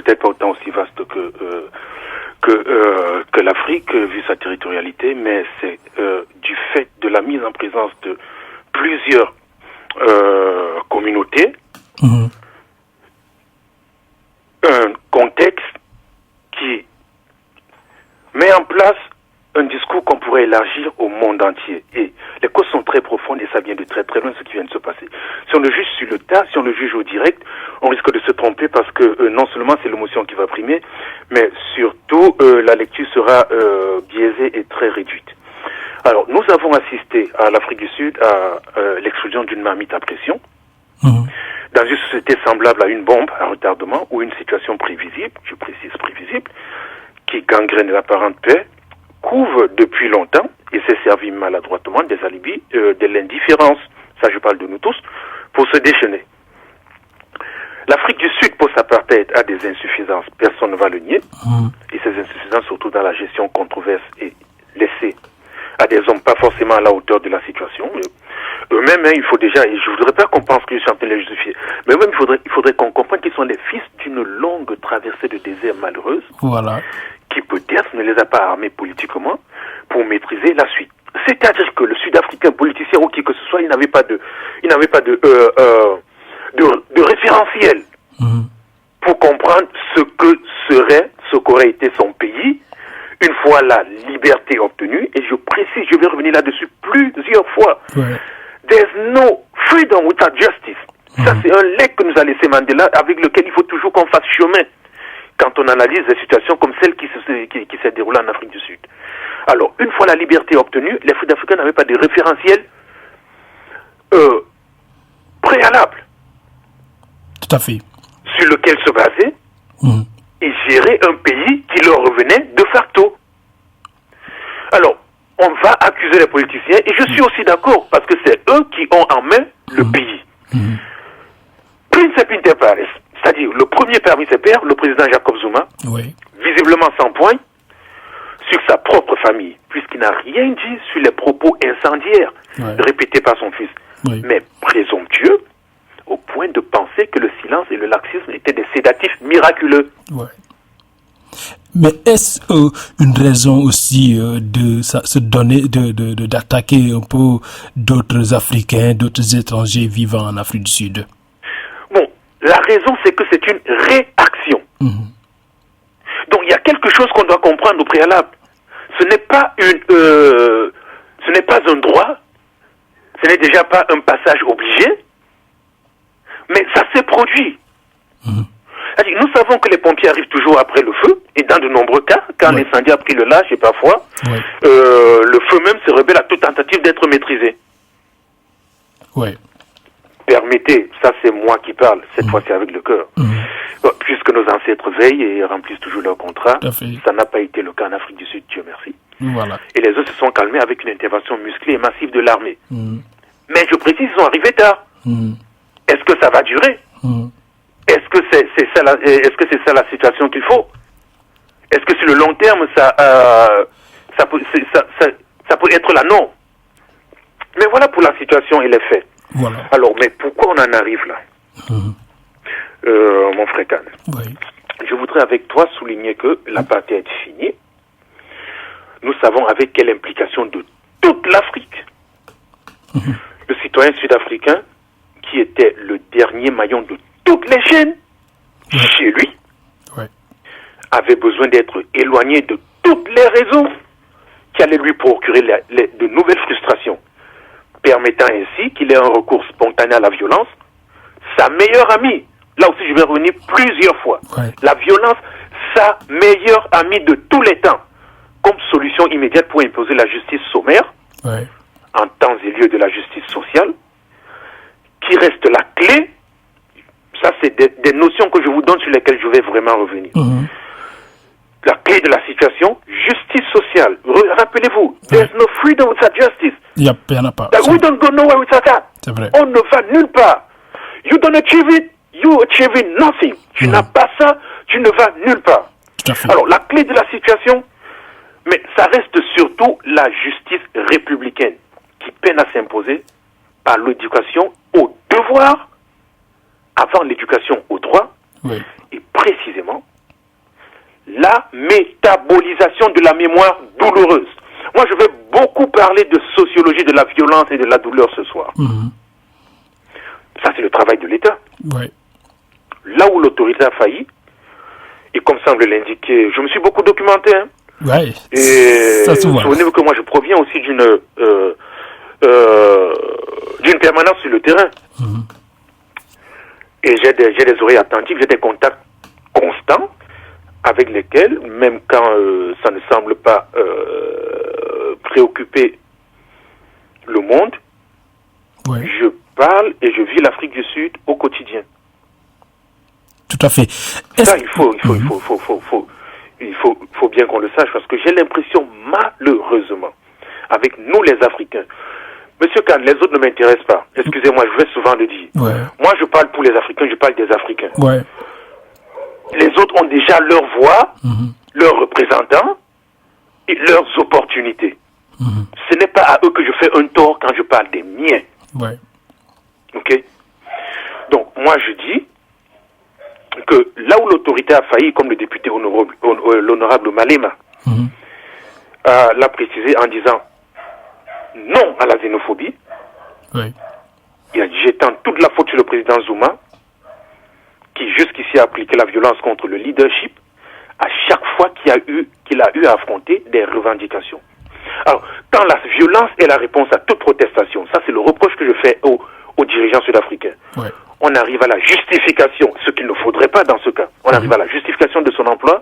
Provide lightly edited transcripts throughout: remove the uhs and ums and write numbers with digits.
peut-être pas autant aussi vaste que l'Afrique, vu sa territorialité, mais c'est du fait de la mise en présence de plusieurs communautés, un contexte qui met en place un discours qu'on pourrait élargir au monde entier. Et les causes sont très profondes et ça vient de très très loin ce qui vient de se passer. Si on le juge sur le tas, si on le juge au direct, on risque de se tromper parce que non seulement c'est l'émotion qui va primer, mais surtout la lecture sera biaisée et très réduite. Alors, nous avons assisté à l'Afrique du Sud à l'explosion d'une marmite à pression, dans une société semblable à une bombe à retardement ou une situation prévisible, je précise prévisible, qui gangrène l'apparente paix, couvre depuis longtemps et s'est servi maladroitement des alibis de l'indifférence, ça je parle de nous tous, pour se déchaîner. L'Afrique du Sud, pour sa apartheid, a des insuffisances, personne ne va le nier, et ces insuffisances surtout dans la gestion controverse et laissée à des hommes pas forcément à la hauteur de la situation. Eux-mêmes, il faut déjà, et je voudrais pas qu'on pense qu'ils sont en train de les justifier, mais eux-mêmes, il faudrait qu'on comprenne qu'ils sont les fils d'une longue traversée de désert malheureuse, qui peut-être ne les a pas armés politiquement pour maîtriser la suite. C'est-à-dire que le Sud-Africain politicien ou qui que ce soit, il n'avait pas de référentiel pour comprendre ce qu'aurait été son pays une fois la liberté obtenue. Et je précise, je vais revenir là-dessus plusieurs fois. There's no freedom without justice. Ça, c'est un legs que nous a laissé Mandela, avec lequel il faut toujours qu'on fasse chemin quand on analyse des situations comme celle qui s'est déroulée en Afrique du Sud. Alors, une fois la liberté obtenue, les Sud-Africains n'avaient pas de référentiel préalable. Tout à fait. Sur lequel se baser et gérer un pays qui leur revenait de facto. Alors, on va accuser les politiciens, et je suis aussi d'accord, parce que c'est eux qui ont en main le pays. Principe inter pares, c'est-à-dire le premier parmi ses pairs, le président Jacob Zuma, visiblement sans point, sur sa propre famille, puisqu'il n'a rien dit sur les propos incendiaires répétés par son fils, mais présomptueux, au point de penser que le silence et le laxisme étaient des sédatifs miraculeux. Mais est-ce une raison aussi de se donner, d'attaquer un peu d'autres Africains, d'autres étrangers vivant en Afrique du Sud? Bon, la raison c'est que c'est une réaction. Donc il y a quelque chose qu'on doit comprendre au préalable. Ce n'est pas un droit, ce n'est déjà pas un passage obligé, mais ça s'est produit. Nous savons que les pompiers arrivent toujours après le feu, et dans de nombreux cas, quand l'incendie a pris le large, et parfois, le feu même se rebelle à toute tentative d'être maîtrisé. Permettez, ça c'est moi qui parle, cette fois-ci avec le cœur. Puisque nos ancêtres veillent et remplissent toujours leur contrat, ça n'a pas été le cas en Afrique du Sud, Dieu merci. Et les autres se sont calmés avec une intervention musclée et massive de l'armée. Mais je précise, ils sont arrivés tard. Est-ce que ça va durer? Est-ce que c'est ça la situation qu'il faut? Est-ce que sur le long terme ça peut être la norme? Mais voilà pour la situation et les faits. Alors, mais pourquoi on en arrive là, mon frère Khan? Je voudrais avec toi souligner que l'apartheid est fini. Nous savons avec quelle implication de toute l'Afrique. Le citoyen sud-africain, qui était le dernier maillon de toutes les chaînes, chez lui, avait besoin d'être éloigné de toutes les raisons qui allaient lui procurer de nouvelles frustrations, permettant ainsi qu'il ait un recours spontané à la violence. Sa meilleure amie, là aussi je vais revenir plusieurs fois, la violence, sa meilleure amie de tous les temps, comme solution immédiate pour imposer la justice sommaire, en temps et lieu de la justice sociale, qui reste la clé. Ça, c'est des notions que je vous donne sur lesquelles je vais vraiment revenir. La clé de la situation, justice sociale. Rappelez-vous, there's no freedom without justice. Il n'y en a pas. We don't go nowhere without that. C'est vrai. On ne va nulle part. You don't achieve it, you achieve nothing. Tu n'as pas ça, tu ne vas nulle part. Tout à fait. Alors, la clé de la situation, mais ça reste surtout la justice républicaine qui peine à s'imposer par l'éducation au devoir avant l'éducation au droit, et précisément la métabolisation de la mémoire douloureuse. Moi, je vais beaucoup parler de sociologie de la violence et de la douleur ce soir. Ça, c'est le travail de l'État. Ouais. Là où l'autorité a failli, et comme semble l'indiquer, je me suis beaucoup documenté. Hein, Ouais. et Ça se voit. souvenez-vous que moi, je proviens aussi d'une permanence sur le terrain. Et j'ai des oreilles attentives, j'ai des contacts constants avec lesquels, même quand ça ne semble pas préoccuper le monde, Ouais. je parle et je vis l'Afrique du Sud au quotidien. Tout à fait. Ça, il faut bien qu'on le sache, parce que j'ai l'impression, malheureusement, avec nous les Africains, Monsieur Khan, les autres ne m'intéressent pas. Excusez-moi, je vais souvent le dire. Ouais. Moi, je parle pour les Africains, je parle des Africains. Ouais. Les autres ont déjà leur voix, leurs représentants et leurs opportunités. Ce n'est pas à eux que je fais un tort quand je parle des miens. Ouais. Ok? Donc, moi, je dis que là où l'autorité a failli, comme le député l'honorable Malema l'a précisé en disant non à la xénophobie, Ouais. et en jetant toute la faute sur le président Zuma, qui jusqu'ici a appliqué la violence contre le leadership, à chaque fois qu'il a eu à affronter des revendications. Alors, quand la violence est la réponse à toute protestation, ça c'est le reproche que je fais aux dirigeants sud-africains. Ouais. On arrive à la justification, ce qu'il ne faudrait pas dans ce cas, on arrive à la justification de son emploi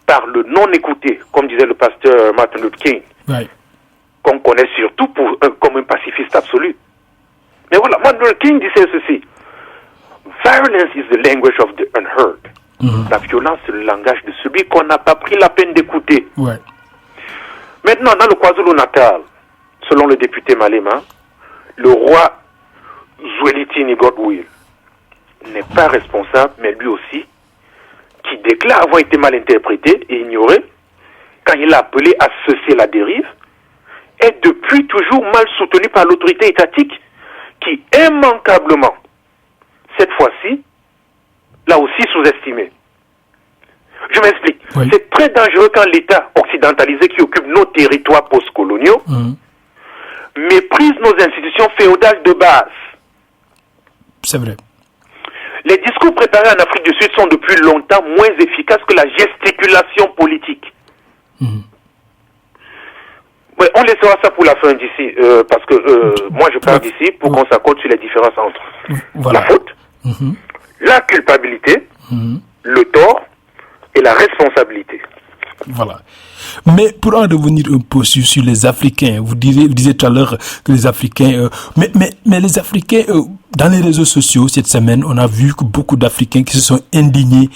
par le non-écouté, comme disait le pasteur Martin Luther King, Ouais. qu'on connaît surtout comme un pacifiste absolu. Mais voilà, Martin Luther King disait ceci: Violence is the language of the unheard. La violence, c'est le langage de celui qu'on n'a pas pris la peine d'écouter. Ouais. Maintenant, dans le KwaZulu-Natal, selon le député Malema, le roi Zwelithini Godwill n'est pas responsable, mais lui aussi, qui déclare avoir été mal interprété et ignoré quand il a appelé à cesser la dérive, est depuis toujours mal soutenu par l'autorité étatique qui, immanquablement, cette fois-ci, l'a aussi sous-estimé. Je m'explique. Oui. C'est très dangereux quand l'État occidentalisé qui occupe nos territoires post-coloniaux méprise nos institutions féodales de base. C'est vrai. Les discours préparés en Afrique du Sud sont depuis longtemps moins efficaces que la gesticulation politique. Ouais, on laissera ça pour la fin d'ici, parce que moi je parle d'ici pour qu'on s'accorde sur les différences entre Voilà. la faute, la culpabilité, le tort et la responsabilité. Voilà. Mais pour en revenir un peu sur les Africains, vous disiez tout à l'heure que les Africains... mais les Africains, dans les réseaux sociaux, cette semaine, on a vu que beaucoup d'Africains qui se sont indignés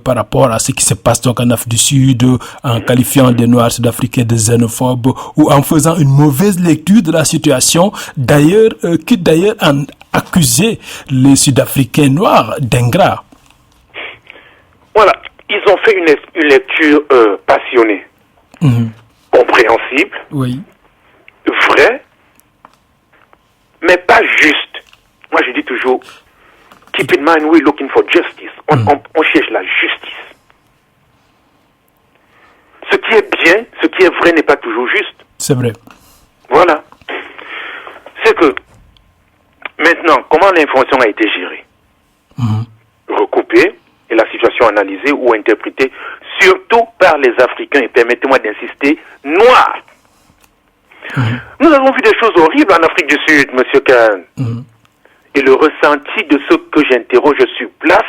par rapport à ce qui se passe donc en Afrique du Sud, en qualifiant des Noirs sud-africains de xénophobes, ou en faisant une mauvaise lecture de la situation, qui d'ailleurs en accusé les Sud-Africains noirs d'ingrats. Voilà. Ils ont fait une lecture passionnée, compréhensible, oui, vraie, mais pas juste. Moi, je dis toujours, keep in mind, we're looking for justice. On cherche la justice. Ce qui est bien, ce qui est vrai n'est pas toujours juste. c'est vrai. Voilà. C'est que, maintenant, comment l'information a été gérée? Recoupée, et la situation analysée ou interprétée, surtout par les Africains, et permettez-moi d'insister, noirs. Nous avons vu des choses horribles en Afrique du Sud, Monsieur Khan. Et le ressenti de ceux que j'interroge sur place,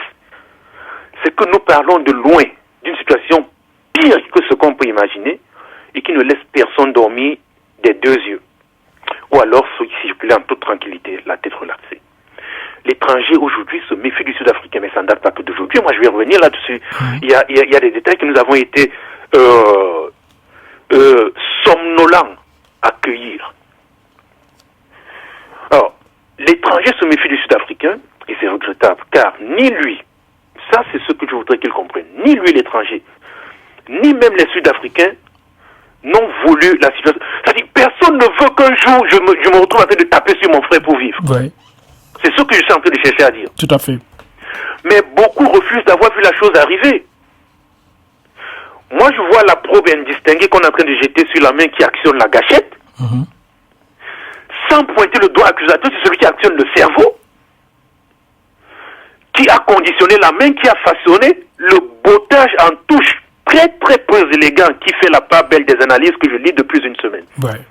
c'est que nous parlons de loin d'une situation pire que ce qu'on peut imaginer et qui ne laisse personne dormir des deux yeux. Ou alors ceux qui circulent en toute tranquillité, la tête relaxée. L'étranger aujourd'hui se méfie du Sud-Africain, mais ça ne date pas que d'aujourd'hui. Moi, je vais revenir là-dessus. Il y a des détails que nous avons été somnolents à cueillir. Alors, l'étranger se méfie du Sud-Africain, et c'est regrettable, car ni lui, ça c'est ce que je voudrais qu'il comprenne, ni lui l'étranger, ni même les Sud-Africains n'ont voulu la situation. C'est-à-dire, personne ne veut qu'un jour je me retrouve en train de taper sur mon frère pour vivre. Oui. C'est ce que je suis en train de chercher à dire. Tout à fait. Mais beaucoup refusent d'avoir vu la chose arriver. Moi, je vois la probe indistinguée qu'on est en train de jeter sur la main qui actionne la gâchette, sans pointer le doigt accusateur sur celui qui actionne le cerveau, qui a conditionné la main, qui a façonné le bottage en touche très très peu élégant qui fait la part belle des analyses que je lis depuis une semaine. Ouais.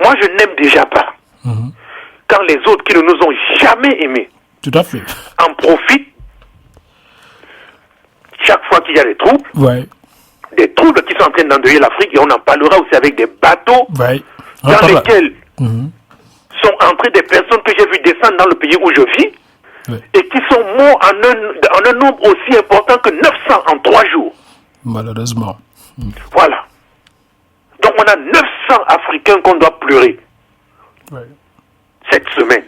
Moi, je n'aime déjà pas quand les autres qui ne nous ont jamais aimés Tout à fait. en profitent chaque fois qu'il y a des troubles. Ouais. Des troubles qui sont en train d'endeuiller l'Afrique, et on en parlera aussi avec des bateaux Ouais. dans lesquels sont entrées des personnes que j'ai vues descendre dans le pays où je vis, et qui sont morts en un nombre aussi important que 900 en 3 jours. Malheureusement. Voilà. Donc on a 900 Africains qu'on doit pleurer. Ouais. Cette semaine.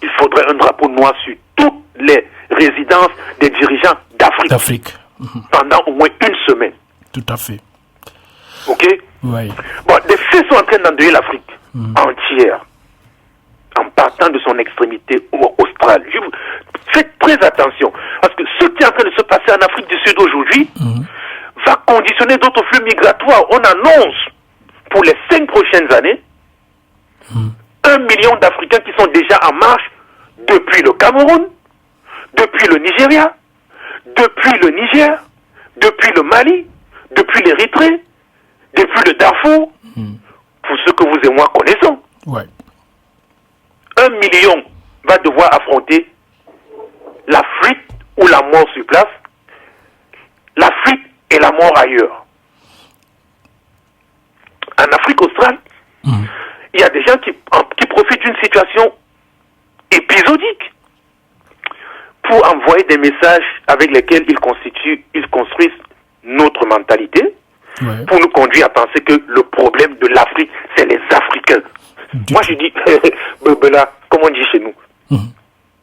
Il faudrait un drapeau noir sur toutes les résidences des dirigeants d'Afrique. Pendant au moins une semaine. Tout à fait. Ok? Oui. Bon, des faits sont en train d'endeuiller l'Afrique entière, en partant de son extrémité australe. Faites très attention, parce que ce qui est en train de se passer en Afrique du Sud aujourd'hui va conditionner d'autres flux migratoires. On annonce pour les 5 prochaines années 1 million d'Africains qui sont déjà en marche depuis le Cameroun, depuis le Nigeria, depuis le Niger, depuis le Mali, depuis l'Érythrée, depuis le Darfour, pour ceux que vous et moi connaissons. Ouais. 1 million va devoir affronter la fuite ou la mort sur place, la fuite et la mort ailleurs. En Afrique australe, il y a des gens qui profitent d'une situation épisodique pour envoyer des messages avec lesquels ils construisent notre mentalité, pour nous conduire à penser que le problème de l'Afrique, c'est les Africains. Moi, je dis, Bebela, comme on dit chez nous,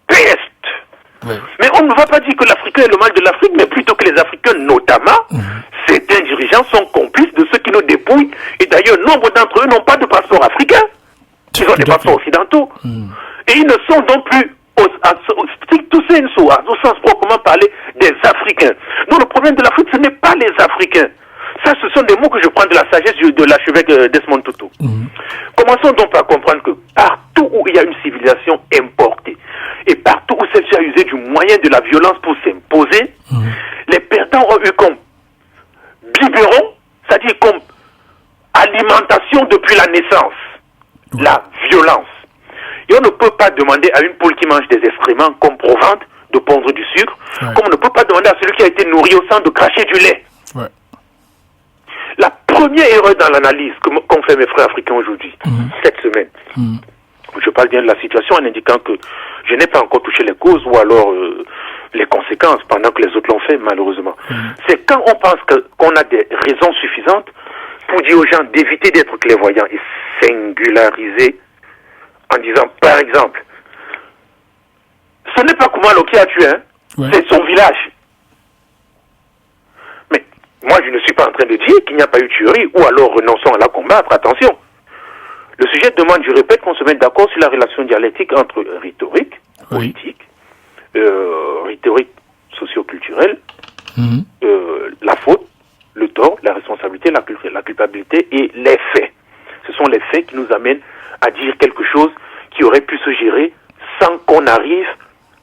peste. Mais on ne va pas dire que l'Africain est le mal de l'Afrique, mais plutôt que les Africains, notamment, certains dirigeants sont complices de ceux qui nous dépouillent. Et d'ailleurs, nombre d'entre eux n'ont pas de passeport africain. Ils ont des passeports occidentaux. Et ils ne sont donc plus, au sens proprement parlé, des Africains. Donc le problème de l'Afrique, ce n'est pas les Africains. Ça, ce sont des mots que je prends de la sagesse de l'archevêque Desmond Tutu. Commençons donc par comprendre que partout où il y a une civilisation importée, et partout où celle-ci a usé du moyen de la violence pour s'imposer, les perdants ont eu comme biberon, c'est-à-dire comme alimentation depuis la naissance, la violence. Et on ne peut pas demander à une poule qui mange des excréments comme provante de pondre du sucre, comme on ne peut pas demander à celui qui a été nourri au sang de cracher du lait. La première erreur dans l'analyse qu'ont fait mes frères africains aujourd'hui, cette semaine, je parle bien de la situation en indiquant que je n'ai pas encore touché les causes ou alors les conséquences pendant que les autres l'ont fait, malheureusement. C'est quand on pense qu'on a des raisons suffisantes pour dire aux gens d'éviter d'être clairvoyants et singulariser en disant, par exemple, ce n'est pas Kumalo qui a tué, c'est son village. Mais moi, je ne suis pas en train de dire qu'il n'y a pas eu tuerie ou alors renonçons à la combattre. Attention. Le sujet demande, je répète, qu'on se mette d'accord sur la relation dialectique entre rhétorique, politique, rhétorique socio-culturelle, la faute, le tort, la responsabilité, la culpabilité et les faits. Ce sont les faits qui nous amènent à dire quelque chose qui aurait pu se gérer sans qu'on arrive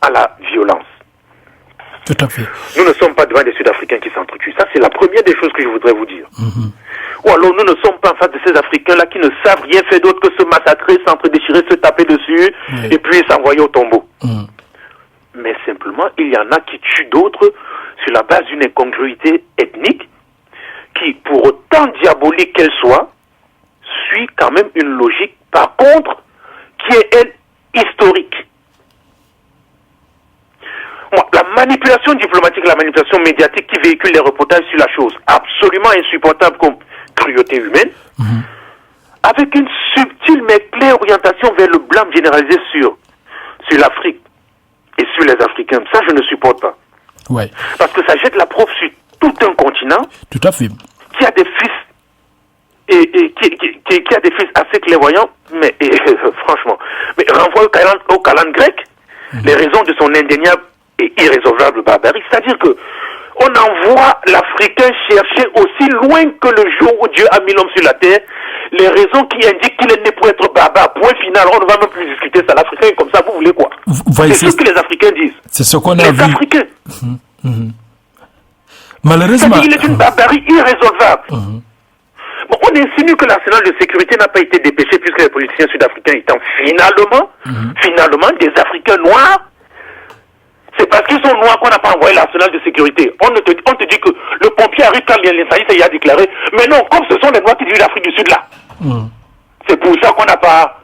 à la violence. Tout à fait. Nous ne sommes pas devant des Sud-Africains qui s'entretuent. Ça, c'est la première des choses que je voudrais vous dire. Ou alors, nous ne sommes pas en face de ces Africains-là qui ne savent rien faire d'autre que se massacrer, s'entre-déchirer, se taper dessus, et puis s'envoyer au tombeau. Mais simplement, il y en a qui tuent d'autres sur la base d'une incongruité ethnique qui, pour autant diabolique qu'elle soit, suit quand même une logique, par contre, qui est, elle, historique. La manipulation diplomatique, la manipulation médiatique qui véhicule les reportages sur la chose, absolument insupportable comme cruauté humaine, avec une subtile mais claire orientation vers le blâme généralisé sur l'Afrique et sur les Africains. Ça, je ne supporte pas. Parce que ça jette la preuve sur tout un continent. Tout à fait. Qui a des fils qui a des fils assez clairvoyants, mais franchement, mais renvoie au calendrier grec les raisons de son indéniable et irrésolvable barbarie. C'est-à-dire que on envoie l'Africain chercher aussi loin que le jour où Dieu a mis l'homme sur la terre les raisons qui indiquent qu'il est né pour être barbare. Point final, on ne va même plus discuter ça. L'Africain comme ça, vous voulez quoi? C'est ce que les Africains disent. C'est ce qu'on a vu. Les Africains. Malheureusement. Il est une barbarie irrésolvable. Bon, on insinue que l'arsenal de sécurité n'a pas été dépêché puisque les politiciens sud-africains étant finalement des Africains noirs. C'est parce qu'ils sont noirs qu'on n'a pas envoyé l'arsenal de sécurité. On te dit que le pompier arrive quand l'incendie a déclaré. Mais non, comme ce sont les noirs qui vivent l'Afrique du Sud là. C'est pour ça qu'on n'a pas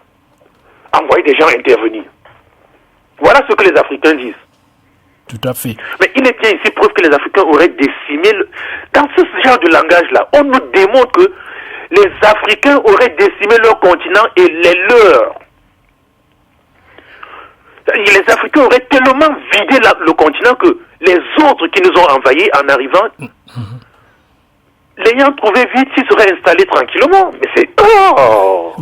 envoyé des gens intervenir. Voilà ce que les Africains disent. Tout à fait. Mais il est bien ici preuve que les Africains auraient décimé... Dans ce genre de langage-là, on nous démontre que les Africains auraient décimé leur continent et les leurs. Les Africains auraient tellement vidé le continent que les autres qui nous ont envahis en arrivant, l'ayant trouvé vite, s'ils seraient installés tranquillement. Mais c'est...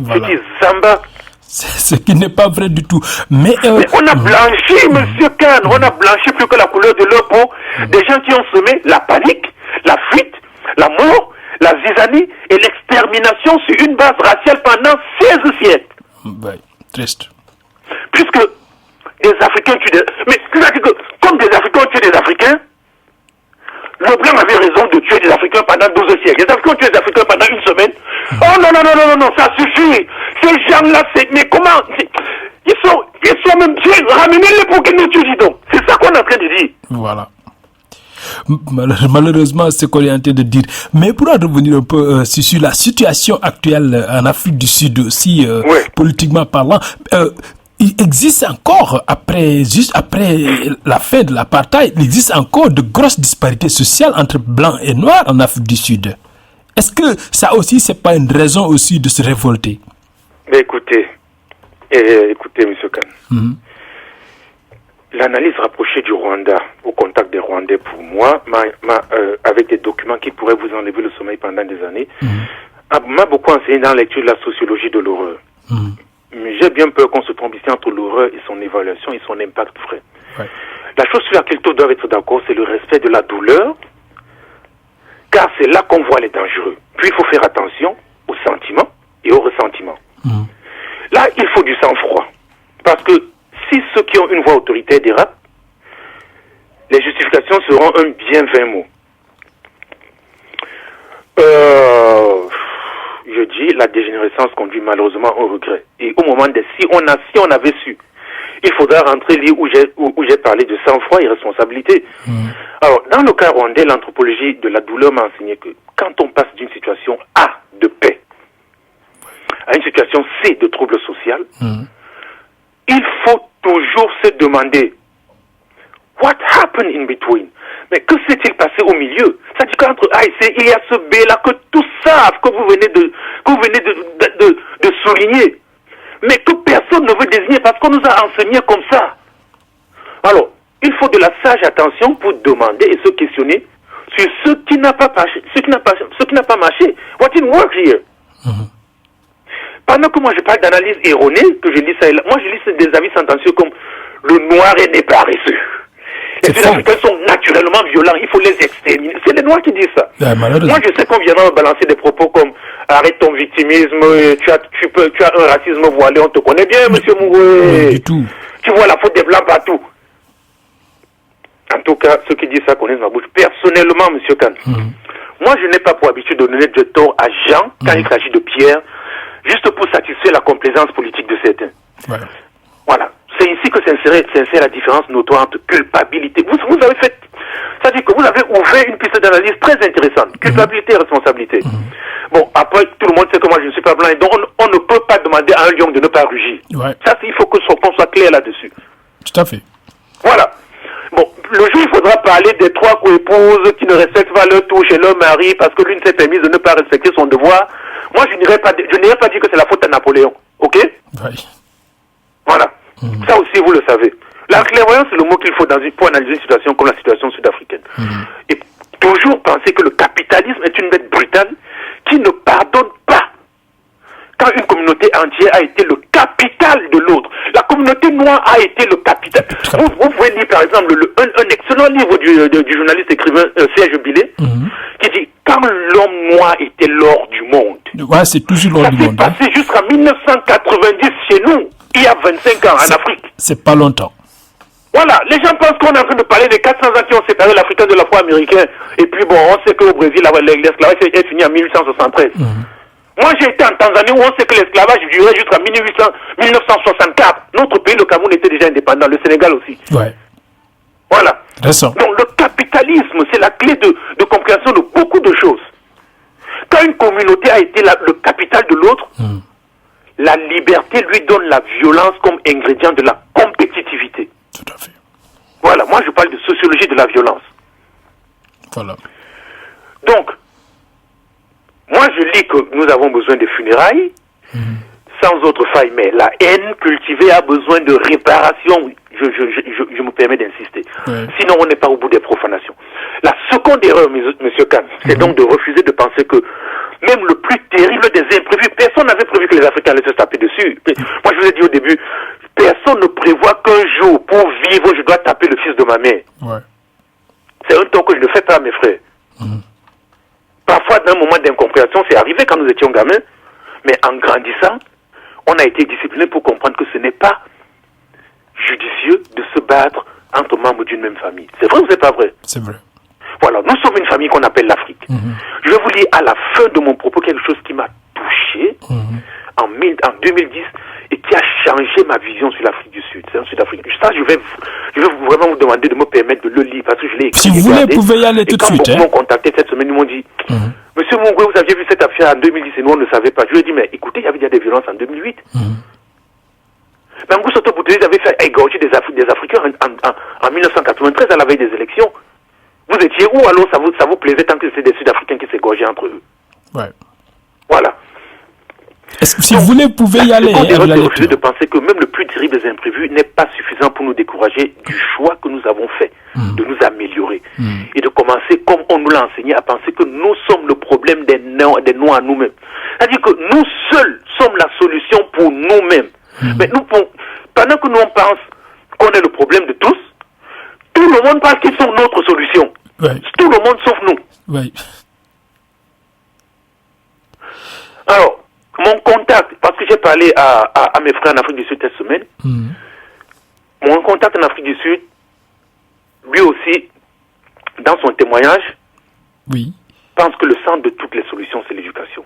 Voilà. Petit Zamba. Ce qui n'est pas vrai du tout. Mais on a blanchi, monsieur Kahn, on a blanchi plus que la couleur de leur peau. Des gens qui ont semé la panique, la fuite, la mort, la zizanie et l'extermination sur une base raciale pendant 16 siècles. Ouais, triste. Puisque des Africains tuent des... Mais c'est-à-dire que, comme des Africains tuent des Africains, le blanc avait raison de tuer des Africains pendant 12 siècles. Les Africains ont tué des Africains pendant une semaine. Oh non, ça suffit. Ces gens-là, mais comment... Ils sont même tués. Ramenez-les pour qu'ils nous tuent, donc. C'est ça qu'on est en train de dire. Voilà. Malheureusement, c'est ce qu'on est en train de dire. Mais pour en revenir un peu sur la situation actuelle en Afrique du Sud aussi, politiquement parlant, il existe encore, juste après la fin de l'apartheid, il existe encore de grosses disparités sociales entre blancs et noirs en Afrique du Sud. Est-ce que ça aussi, c'est pas une raison aussi de se révolter? Mais écoutez, M. Kahn, l'analyse rapprochée du Rwanda, au contact des Rwandais pour moi, avec des documents qui pourraient vous enlever le sommeil pendant des années, m'a beaucoup enseigné dans la lecture de la sociologie de l'horreur. Mais j'ai bien peur qu'on se trompe ici entre l'horreur et son évaluation et son impact vrai. Ouais. La chose sur laquelle tous doivent être d'accord, c'est le respect de la douleur, car c'est là qu'on voit les dangereux. Puis il faut faire attention aux sentiments et aux ressentiments. Là, il faut du sang-froid. Parce que si ceux qui ont une voix autoritaire dérapent, les justifications seront un bien vain mot. Je dis, la dégénérescence conduit malheureusement au regret. Et au moment de si on avait su, il faudra rentrer là où j'ai parlé de sang-froid et responsabilité. Alors, dans le cas rwandais, l'anthropologie de la douleur m'a enseigné que quand on passe d'une situation A de paix à une situation C de trouble social, il faut toujours se demander what happened in between? Mais que s'est-il passé au milieu? C'est-à-dire qu'entre A et C, il y a ce B-là que tous savent, que vous venez de souligner, mais que personne ne veut désigner parce qu'on nous a enseigné comme ça. Alors, il faut de la sage attention pour demander et se questionner sur ce qui n'a pas marché, ce qui n'a pas marché. What didn't work here? Pendant que moi je parle d'analyse erronée, que je lis ça et là, moi je lis des avis sentencieux comme le noir est né paresseux. Les Sud-Africains sont naturellement violents, il faut les exterminer. C'est les Noirs qui disent ça. Moi, je sais qu'on viendra me balancer des propos comme arrête ton victimisme, tu as un racisme voilé, on te connaît bien, monsieur Mouroué. Du tout. Tu vois la faute des Blancs partout. En tout cas, ceux qui disent ça connaissent ma bouche. Personnellement, monsieur Kahn, moi, je n'ai pas pour habitude de donner de tort à Jean quand il s'agit de Pierre, juste pour satisfaire la complaisance politique de certains. Ouais. Voilà. C'est ici que s'insère la différence notoire entre culpabilité. Vous avez fait, c'est-à-dire que vous avez ouvert une piste d'analyse très intéressante. Culpabilité et responsabilité. Bon, après, tout le monde sait que moi, je ne suis pas blanc, et donc on ne peut pas demander à un lion de ne pas rugir. Ouais. Ça, il faut qu'on soit clair là-dessus. Tout à fait. Voilà. Bon, le jour, il faudra parler des 3 co-épouses qui ne respectent pas leur touche et leur mari parce que l'une s'est permise de ne pas respecter son devoir. Moi, je n'irai pas dire que c'est la faute à Napoléon. Ok? Oui. Voilà. Ça aussi, vous le savez. La clairvoyance, c'est le mot qu'il faut pour analyser une situation comme la situation sud-africaine. Et toujours penser que le capitalisme est une bête brutale qui ne pardonne pas. quand une communauté entière a été le capital de l'autre. La communauté noire a été le capital. Vous pouvez lire par exemple un excellent livre du journaliste écrivain Serge Billet, qui dit « Quand l'homme noir était l'or du monde ». Ouais, c'est toujours l'or du monde. Ça s'est passé jusqu'en 1990 chez nous, il y a 25 ans en Afrique. C'est pas longtemps. Voilà, les gens pensent qu'on est en train de parler des 400 ans qui ont séparé l'Africain de l'Afro-Américain. Et puis bon, on sait qu'au Brésil, l'esclavage est fini en 1873. Moi, j'ai été en Tanzanie où on sait que l'esclavage durait jusqu'en 1964. Notre pays, le Cameroun, était déjà indépendant. Le Sénégal aussi. Ouais. Voilà. Récent. Donc, le capitalisme, c'est la clé de compréhension de beaucoup de choses. Quand une communauté a été le capital de l'autre, la liberté lui donne la violence comme ingrédient de la compétitivité. Tout à fait. Voilà, moi je parle de sociologie de la violence. Voilà. Donc, moi je lis que nous avons besoin de funérailles, sans autre faille, mais la haine cultivée a besoin de réparation. Je me permets d'insister. Ouais. Sinon, on n'est pas au bout des profanations. La seconde erreur, monsieur Kahn, c'est donc de refuser de penser que même le plus terrible des imprévus, personne n'avait prévu que les Africains allaient se taper dessus. Moi, je vous ai dit au début, personne ne prévoit qu'un jour, pour vivre, je dois taper le fils de ma mère. Ouais. C'est un temps que je ne fais pas à mes frères. Parfois, d'un moment d'incompréhension, c'est arrivé quand nous étions gamins, mais en grandissant, on a été discipliné pour comprendre que ce n'est pas judicieux de se battre entre membres d'une même famille. C'est vrai ou c'est pas vrai? C'est vrai. Voilà, nous sommes une famille qu'on appelle l'Afrique. Je vais vous lire à la fin de mon propos quelque chose qui m'a touché en 2010 et qui a changé ma vision sur l'Afrique du Sud. C'est un Sud-Africain. Ça, je vais vraiment vous demander de me permettre de le lire parce que je l'ai écrit. Si vous voulez, vous pouvez y aller tout de suite. Quand beaucoup m'ont contacté cette semaine, ils m'ont dit Monsieur Mungwe, vous aviez vu cette affaire en 2010 et nous on ne savait pas. Je lui ai dit, mais écoutez, il y avait déjà des violences en 2008. Mangou Soto Boutelé avait fait égorger des Africains en 1993 à la veille des élections. Vous étiez où alors ça vous plaisait tant que c'était des Sud-Africains qui s'égorgeaient entre eux? Ouais. Voilà. Si vous voulez, vous pouvez y aller. On devrait refuser de penser que même le plus terrible des imprévus n'est pas suffisant pour nous décourager du choix que nous avons fait de nous améliorer et de commencer, comme on nous l'a enseigné, à penser que nous sommes le problème des Noirs nous-mêmes. C'est-à-dire que nous seuls sommes la solution pour nous-mêmes. Mais pendant que nous on pense qu'on est le problème de tous, tout le monde pense qu'ils sont notre solution. Ouais. Tout le monde sauf nous. Ouais. Alors, mon contact, parce que j'ai parlé à mes frères en Afrique du Sud cette semaine, mon contact en Afrique du Sud, lui aussi, dans son témoignage, pense que le centre de toutes les solutions, c'est l'éducation.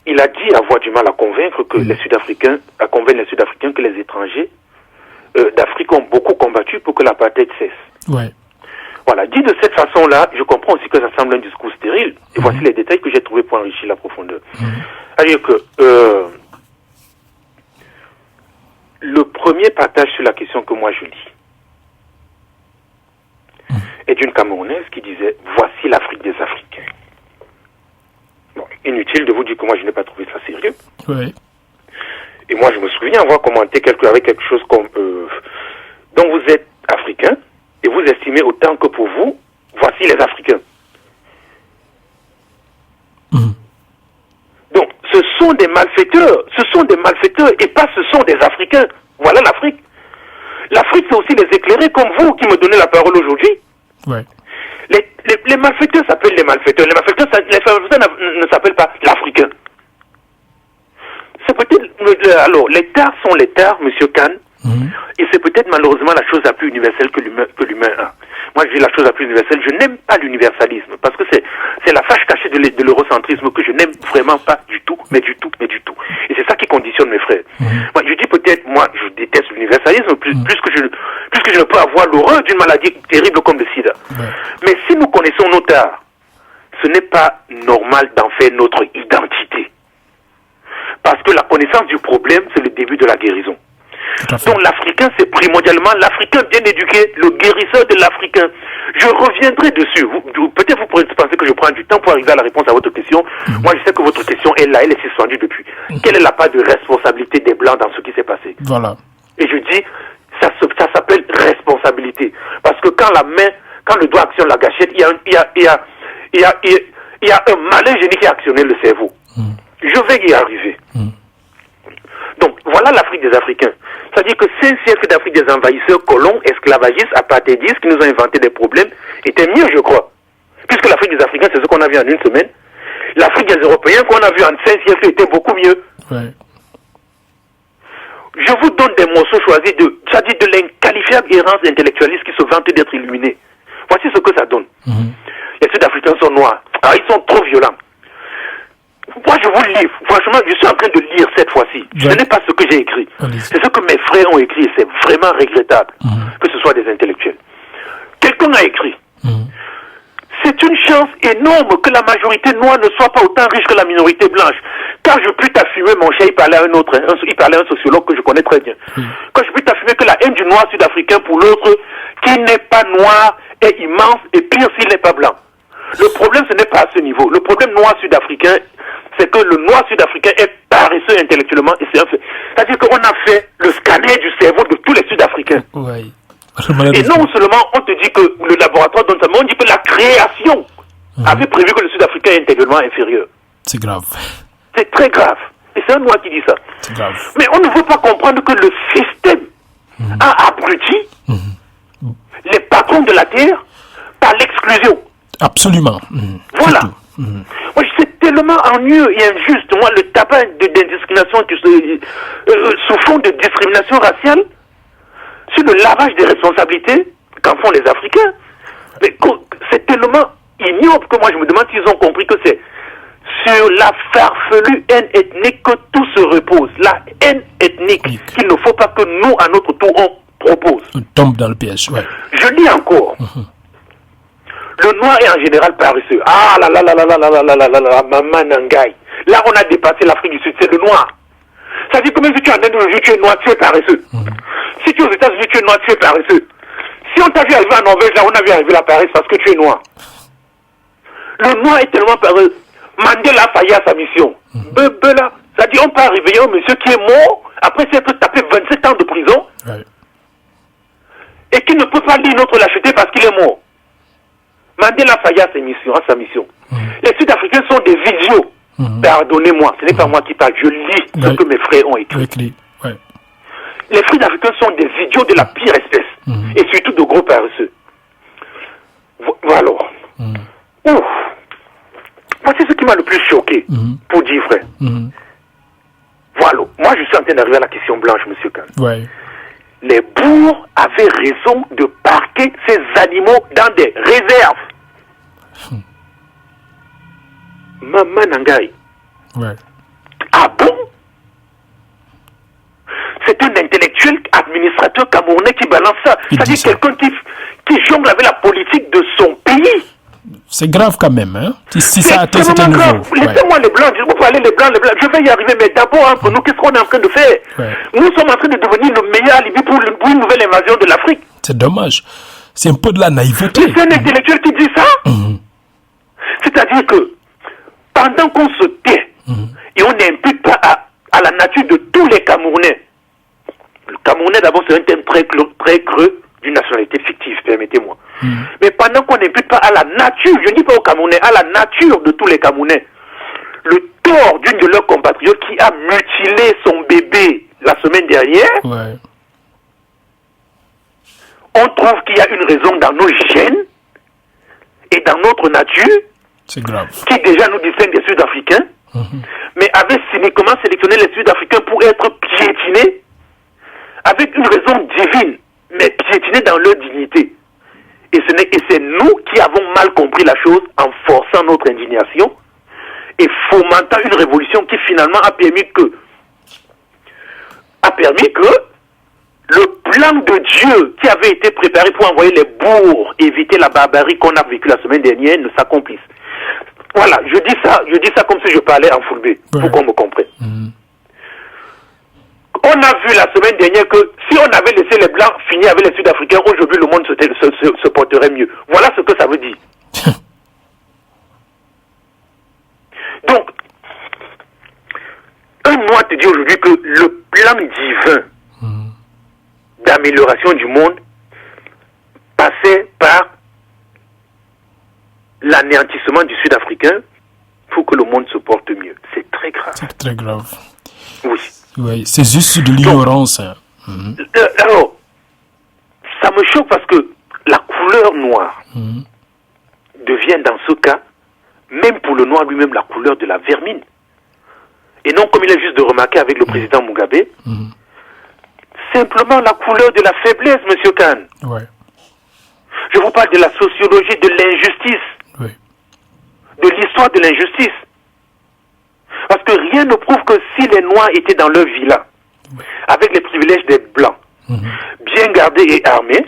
Il a dit avoir du mal à convaincre que les Sud-Africains, que les étrangers d'Afrique ont beaucoup combattu pour que l'apartheid cesse. Ouais. Voilà, dit de cette façon-là, je comprends aussi que ça semble un discours stérile. Et voici les détails que j'ai trouvés pour enrichir la profondeur. C'est-à-dire que le premier partage sur la question que moi je lis est d'une Camerounaise qui disait « Voici l'Afrique des Africains ». Bon, inutile de vous dire que moi je n'ai pas trouvé ça sérieux. Ouais. Et moi je me souviens avoir commenté avec quelque chose comme donc vous êtes africain et vous estimez autant que pour vous, voici les Africains. Donc ce sont des malfaiteurs et pas ce sont des Africains. Voilà l'Afrique. L'Afrique c'est aussi les éclairés comme vous qui me donnez la parole aujourd'hui. Ouais. Les malfaiteurs s'appellent les malfaiteurs. Les malfaiteurs ne s'appellent pas l'Africain. C'est peut-être... Alors, les tares sont les tares, monsieur Kahn, et c'est peut-être malheureusement la chose la plus universelle que l'humain a. Moi, je dis la chose la plus universelle. Je n'aime pas l'universalisme, parce que c'est la fâche cachée de l'eurocentrisme que je n'aime vraiment pas du tout, mais du tout. Et c'est ça qui conditionne mes frères. Moi, je dis peut-être, moi, je déteste l'universalisme, plus que je ne peux avoir l'horreur d'une maladie terrible comme le sida. Mais si nous connaissons nos tares, ce n'est pas normal d'en faire notre identité. Parce que la connaissance du problème, c'est le début de la guérison. Donc l'Africain, c'est primordialement l'Africain bien éduqué, le guérisseur de l'Africain. Je reviendrai dessus. Peut-être vous pourrez penser que je prends du temps pour arriver à la réponse à votre question. Moi, je sais que votre question est là, elle est suspendue depuis. Quelle est la part de responsabilité des Blancs dans ce qui s'est passé? Voilà. Et je dis, ça s'appelle responsabilité. Parce que quand le doigt actionne la gâchette, il y a un malin génie qui a actionné le cerveau. Je vais y arriver. Donc, voilà l'Afrique des Africains. C'est-à-dire que 5 siècles d'Afrique des envahisseurs, colons, esclavagistes, apartheidistes, qui nous ont inventé des problèmes, étaient mieux, je crois. Puisque l'Afrique des Africains, c'est ce qu'on a vu en une semaine. L'Afrique des Européens, qu'on a vu en 5 siècles, était beaucoup mieux. Ouais. Je vous donne des morceaux choisis c'est-à-dire de l'inqualifiable errance intellectualiste qui se vante d'être illuminé. Voici ce que ça donne. Les Sud-Africains sont noirs. Alors, ils sont trop violents. Moi, je vous lis. Franchement, je suis en train de lire cette fois-ci. Ce n'est pas ce que j'ai écrit. C'est ce que mes frères ont écrit. C'est vraiment regrettable que ce soit des intellectuels. Quelqu'un a écrit. C'est une chance énorme que la majorité noire ne soit pas autant riche que la minorité blanche. Quand je puis t'affirmer, mon cher, il parlait à il parlait à un sociologue que je connais très bien. Quand je puis t'affirmer que la haine du noir sud-africain pour l'autre, qui n'est pas noir, est immense, et pire s'il n'est pas blanc. Le problème, ce n'est pas à ce niveau. Le problème noir sud-africain, c'est que le noir sud-africain est paresseux intellectuellement, et c'est un fait. C'est-à-dire qu'on a fait le scanner du cerveau de tous les Sud-Africains. Oui. Et non seulement on te dit que le laboratoire donne ça, mais on dit que la création avait prévu que le Sud-Africain est intellectuellement inférieur. C'est grave. C'est très grave. Et c'est un noir qui dit ça. C'est grave. Mais on ne veut pas comprendre que le système a abruti les patrons de la terre par l'exclusion. Absolument. Voilà. Moi, c'est tellement ennuyeux et injuste. Moi, le tabac d'indiscrimination sous fond de discrimination raciale, sur le lavage des responsabilités qu'en font les Africains. Mais c'est tellement ignoble que moi je me demande s'ils ont compris que c'est sur la farfelue haine ethnique que tout se repose. La haine ethnique qu'il ne faut pas que nous, à notre tour, on propose. On tombe dans le piège, ouais. Je lis encore. Le noir est en général paresseux. Ah là là là là là là là là là là, maman Nangaï. Là, on a dépassé l'Afrique du Sud, c'est le noir. Ça dit que même si tu es en Indonésie, tu es noir, tu es paresseux. Si tu es aux États-Unis, tu es noir, tu es paresseux. Si on t'a vu arriver en Norvège, là, on a vu arriver la paresse parce que tu es noir. Le noir est tellement paresseux. Mandela a failli à sa mission. Là. Ça dit, on peut arriver un monsieur qui est mort, après s'être tapé 27 ans de prison, et qui ne peut pas lire notre lâcheté parce qu'il est mort. Mandela a failli à sa mission. Les Sud-Africains sont des idiots. Pardonnez-moi, ce n'est pas moi qui parle, je lis ce que mes frères ont écrit. Les Sud-Africains sont des idiots de la pire espèce, et surtout de gros paresseux. Voilà. Ouf. Voici ce qui m'a le plus choqué, pour dire vrai. Voilà. Moi, je suis en train d'arriver à la question blanche, monsieur Kahn. Les bourgs avaient raison de parquer ces animaux dans des réserves. Maman Nangaï. Ah bon? C'est un intellectuel administrateur camerounais qui balance ça. C'est-à-dire quelqu'un qui jongle avec la politique de son pays. C'est grave quand même, hein? Si ça atteint ce niveau. Laissez-moi les blancs, vous parlez les blancs. Je vais y arriver, mais d'abord, entre nous, qu'est-ce qu'on est en train de faire? Nous sommes en train de devenir le meilleur alibi pour une nouvelle invasion de l'Afrique. C'est dommage. C'est un peu de la naïveté. C'est un intellectuel qui dit ça? C'est-à-dire que, pendant qu'on se tait, et on n'impute pas à la nature de tous les Camerounais. Le Camerounais, d'abord, c'est un thème très creux d'une nationalité fictive, permettez-moi. Mais pendant qu'on n'impute pas à la nature, je ne dis pas aux Camerounais, à la nature de tous les Camerounais, le tort d'une de leurs compatriotes qui a mutilé son bébé la semaine dernière, on trouve qu'il y a une raison dans nos gènes et dans notre nature, c'est grave, qui déjà nous distingue des Sud-Africains, mais avait cyniquement sélectionné les Sud-Africains pour être piétinés, avec une raison divine, mais piétinés dans leur dignité. Et c'est nous qui avons mal compris la chose en forçant notre indignation et fomentant une révolution qui finalement a permis que le plan de Dieu qui avait été préparé pour envoyer les bourgs, éviter la barbarie qu'on a vécue la semaine dernière, ne s'accomplisse. Voilà, je dis ça comme si je parlais en fulbé, pour qu'on me comprenne. On a vu la semaine dernière que si on avait laissé les Blancs finir avec les Sud-Africains, aujourd'hui le monde se porterait mieux. Voilà ce que ça veut dire. Donc, un mois te dit aujourd'hui que le plan divin d'amélioration du monde passait par l'anéantissement du Sud-Africain pour que le monde se porte mieux. C'est très grave. C'est très grave. Oui. Oui, c'est juste de l'ignorance. Hein. Alors, ça me choque parce que la couleur noire devient dans ce cas, même pour le noir lui-même, la couleur de la vermine. Et non comme il est juste de remarquer avec le président Mugabe, simplement la couleur de la faiblesse, Monsieur Khan. Ouais. Je vous parle de la sociologie de l'injustice, Oui. de l'histoire de l'injustice. Parce que rien ne prouve que si les Noirs étaient dans leur villa, avec les privilèges des Blancs, bien gardés et armés,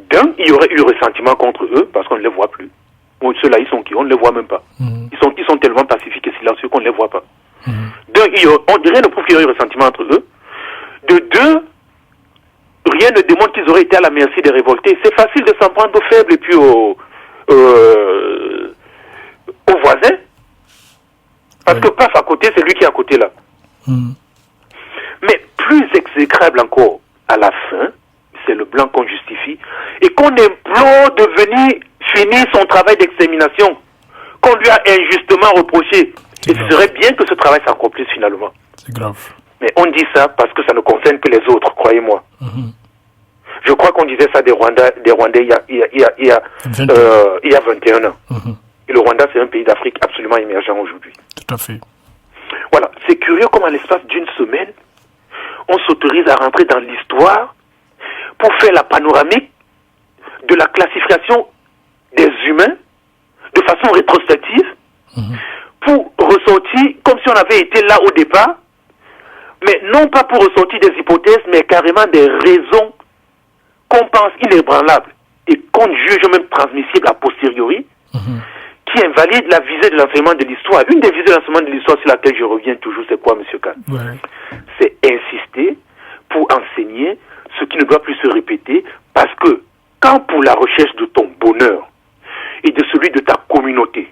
d'un, il y aurait eu ressentiment contre eux, parce qu'on ne les voit plus. Bon, ceux-là, ils sont qui? On ne les voit même pas. Ils sont tellement pacifiques et silencieux qu'on ne les voit pas. D'un, rien ne prouve qu'il y aurait eu ressentiment entre eux. De deux, rien ne démontre qu'ils auraient été à la merci des révoltés. C'est facile de s'en prendre aux faibles et puis aux voisins. Parce que paf à côté, c'est lui qui est à côté là. Mais plus exécrable encore, à la fin, c'est le blanc qu'on justifie et qu'on implore de venir finir son travail d'extermination qu'on lui a injustement reproché. Et ce serait bien que ce travail s'accomplisse finalement. C'est grave. Mais on dit ça parce que ça ne concerne que les autres, croyez-moi. Je crois qu'on disait ça des Rwandais il y a 21 ans. Et le Rwanda, c'est un pays d'Afrique absolument émergent aujourd'hui. Tout à fait. Voilà, c'est curieux comme à l'espace d'une semaine, on s'autorise à rentrer dans l'histoire pour faire la panoramique de la classification des humains de façon rétrospective, pour ressortir comme si on avait été là au départ, mais non pas pour ressortir des hypothèses, mais carrément des raisons qu'on pense inébranlables et qu'on juge même transmissibles a posteriori, qui invalident la visée de l'enseignement de l'histoire. Une des visées de l'enseignement de l'histoire sur laquelle je reviens toujours, c'est quoi, M. Kahn? C'est insister pour enseigner ce qui ne doit plus se répéter, parce que quand pour la recherche de ton bonheur et de celui de ta communauté,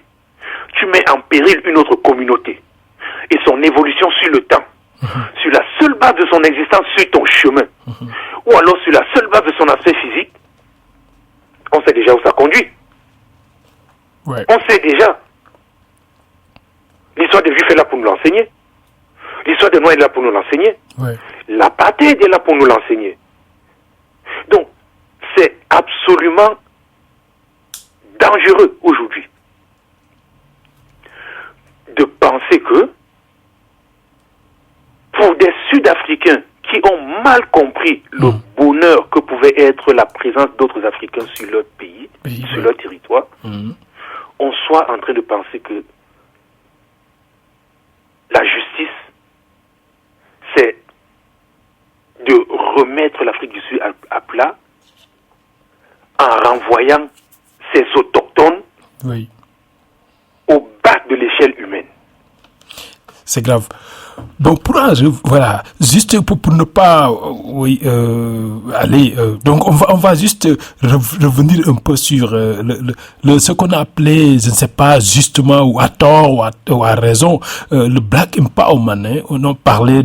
tu mets en péril une autre communauté et son évolution sur le temps, sur la seule base de son existence sur ton chemin, ou alors sur la seule base de son aspect physique, on sait déjà où ça conduit. On sait déjà. L'histoire des Juifs est là pour nous l'enseigner. L'histoire des Noirs est là pour nous l'enseigner. L'apartheid est là pour nous l'enseigner. Donc, c'est absolument dangereux aujourd'hui de penser que pour des Sud-Africains qui ont mal compris le bonheur que pouvait être la présence d'autres Africains sur leur pays, sur leur territoire, on soit en train de penser que la justice, c'est de remettre l'Afrique du Sud à plat en renvoyant ses autochtones au bas de l'échelle humaine. C'est grave. Donc, voilà, juste pour ne pas aller. Donc, on va juste revenir un peu sur ce qu'on a appelé, je ne sais pas, justement, ou à tort, ou à raison, le Black Empowerment. Hein. On a parlé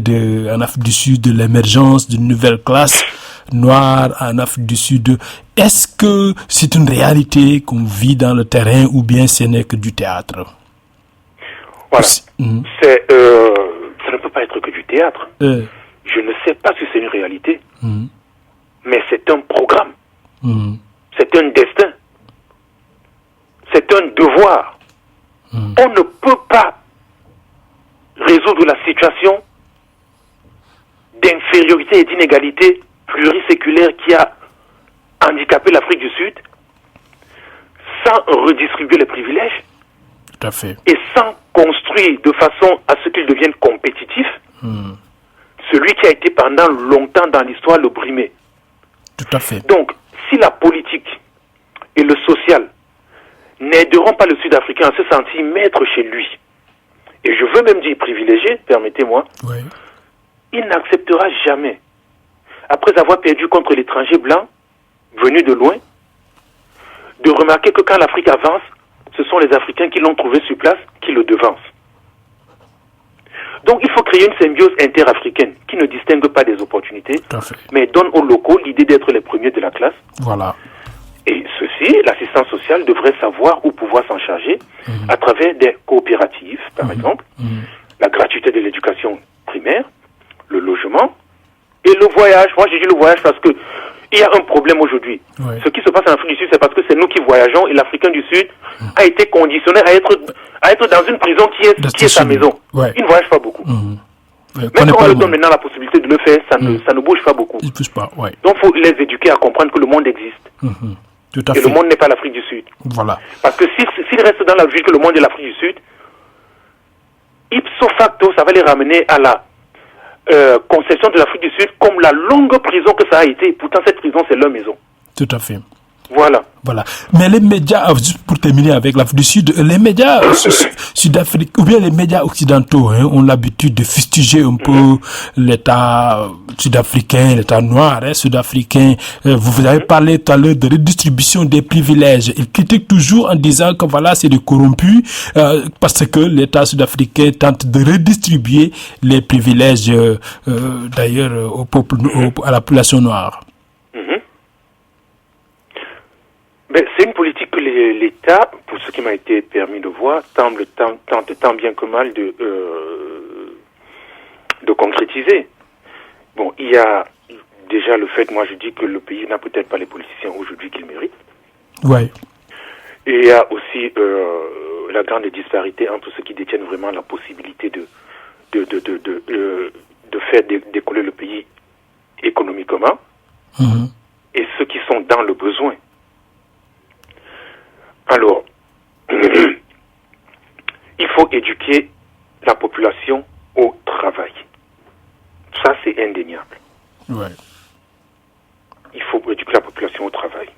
en Afrique du Sud de l'émergence d'une nouvelle classe noire en Afrique du Sud. Est-ce que c'est une réalité qu'on vit dans le terrain ou bien ce n'est que du théâtre? Voilà. Ça ne peut pas être que du théâtre. Je ne sais pas si c'est une réalité, mais c'est un programme. C'est un destin. C'est un devoir. On ne peut pas résoudre la situation d'infériorité et d'inégalité pluriséculaire qui a handicapé l'Afrique du Sud sans redistribuer les privilèges. Tout à fait. Et sans construire de façon à ce qu'il devienne compétitif celui qui a été pendant longtemps dans l'histoire le brimé. Tout à fait. Donc, si la politique et le social n'aideront pas le Sud-Africain à se sentir maître chez lui, et je veux même dire privilégié, permettez-moi, il n'acceptera jamais, après avoir perdu contre l'étranger blanc, venu de loin, de remarquer que quand l'Afrique avance, ce sont les Africains qui l'ont trouvé sur place qui le devancent. Donc il faut créer une symbiose interafricaine qui ne distingue pas des opportunités, mais donne aux locaux l'idée d'être les premiers de la classe. Voilà. Et ceci aussi, l'assistance sociale devrait savoir ou pouvoir s'en charger à travers des coopératives, par exemple, la gratuité de l'éducation primaire, le logement et le voyage. Moi, j'ai dit le voyage parce que il y a un problème aujourd'hui. Ouais. Ce qui se passe en Afrique du Sud, c'est parce que c'est nous qui voyageons et l'Africain du Sud a été conditionné à être dans une prison qui est sa maison. Ouais. Il ne voyage pas beaucoup. Ouais, Même quand on leur donne maintenant la possibilité de le faire, ça ne bouge pas beaucoup. Il ne bouge pas, ouais. Donc, il faut les éduquer à comprendre que le monde existe. Tout à Et fait. le monde n'est pas l'Afrique du Sud. Voilà. Parce que s'ils restent dans la vue que le monde est l'Afrique du Sud, ipso facto, ça va les ramener à la conception de l'Afrique du Sud comme la longue prison que ça a été. Pourtant, cette prison, c'est leur maison. Tout à fait. Voilà. Voilà. Mais les médias, juste pour terminer avec l'Afrique du Sud, les médias sud-africains, ou bien les médias occidentaux, ont l'habitude de fustiger un peu l'État sud-africain, l'État noir sud-africain. Vous avez parlé tout à l'heure de redistribution des privilèges. Ils critiquent toujours en disant que voilà, c'est des corrompus, parce que l'État sud-africain tente de redistribuer les privilèges, d'ailleurs, au peuple, à la population noire. Ben, c'est une politique que l'État, pour ce qui m'a été permis de voir, tente tant bien que mal de concrétiser. Bon, il y a déjà le fait, moi je dis que le pays n'a peut-être pas les politiciens aujourd'hui qu'il mérite. Ouais. Et il y a aussi la grande disparité entre ceux qui détiennent vraiment la possibilité de faire décoller le pays économiquement et ceux qui sont dans le besoin. Alors, il faut éduquer la population au travail. Ça, c'est indéniable. Ouais. Il faut éduquer la population au travail.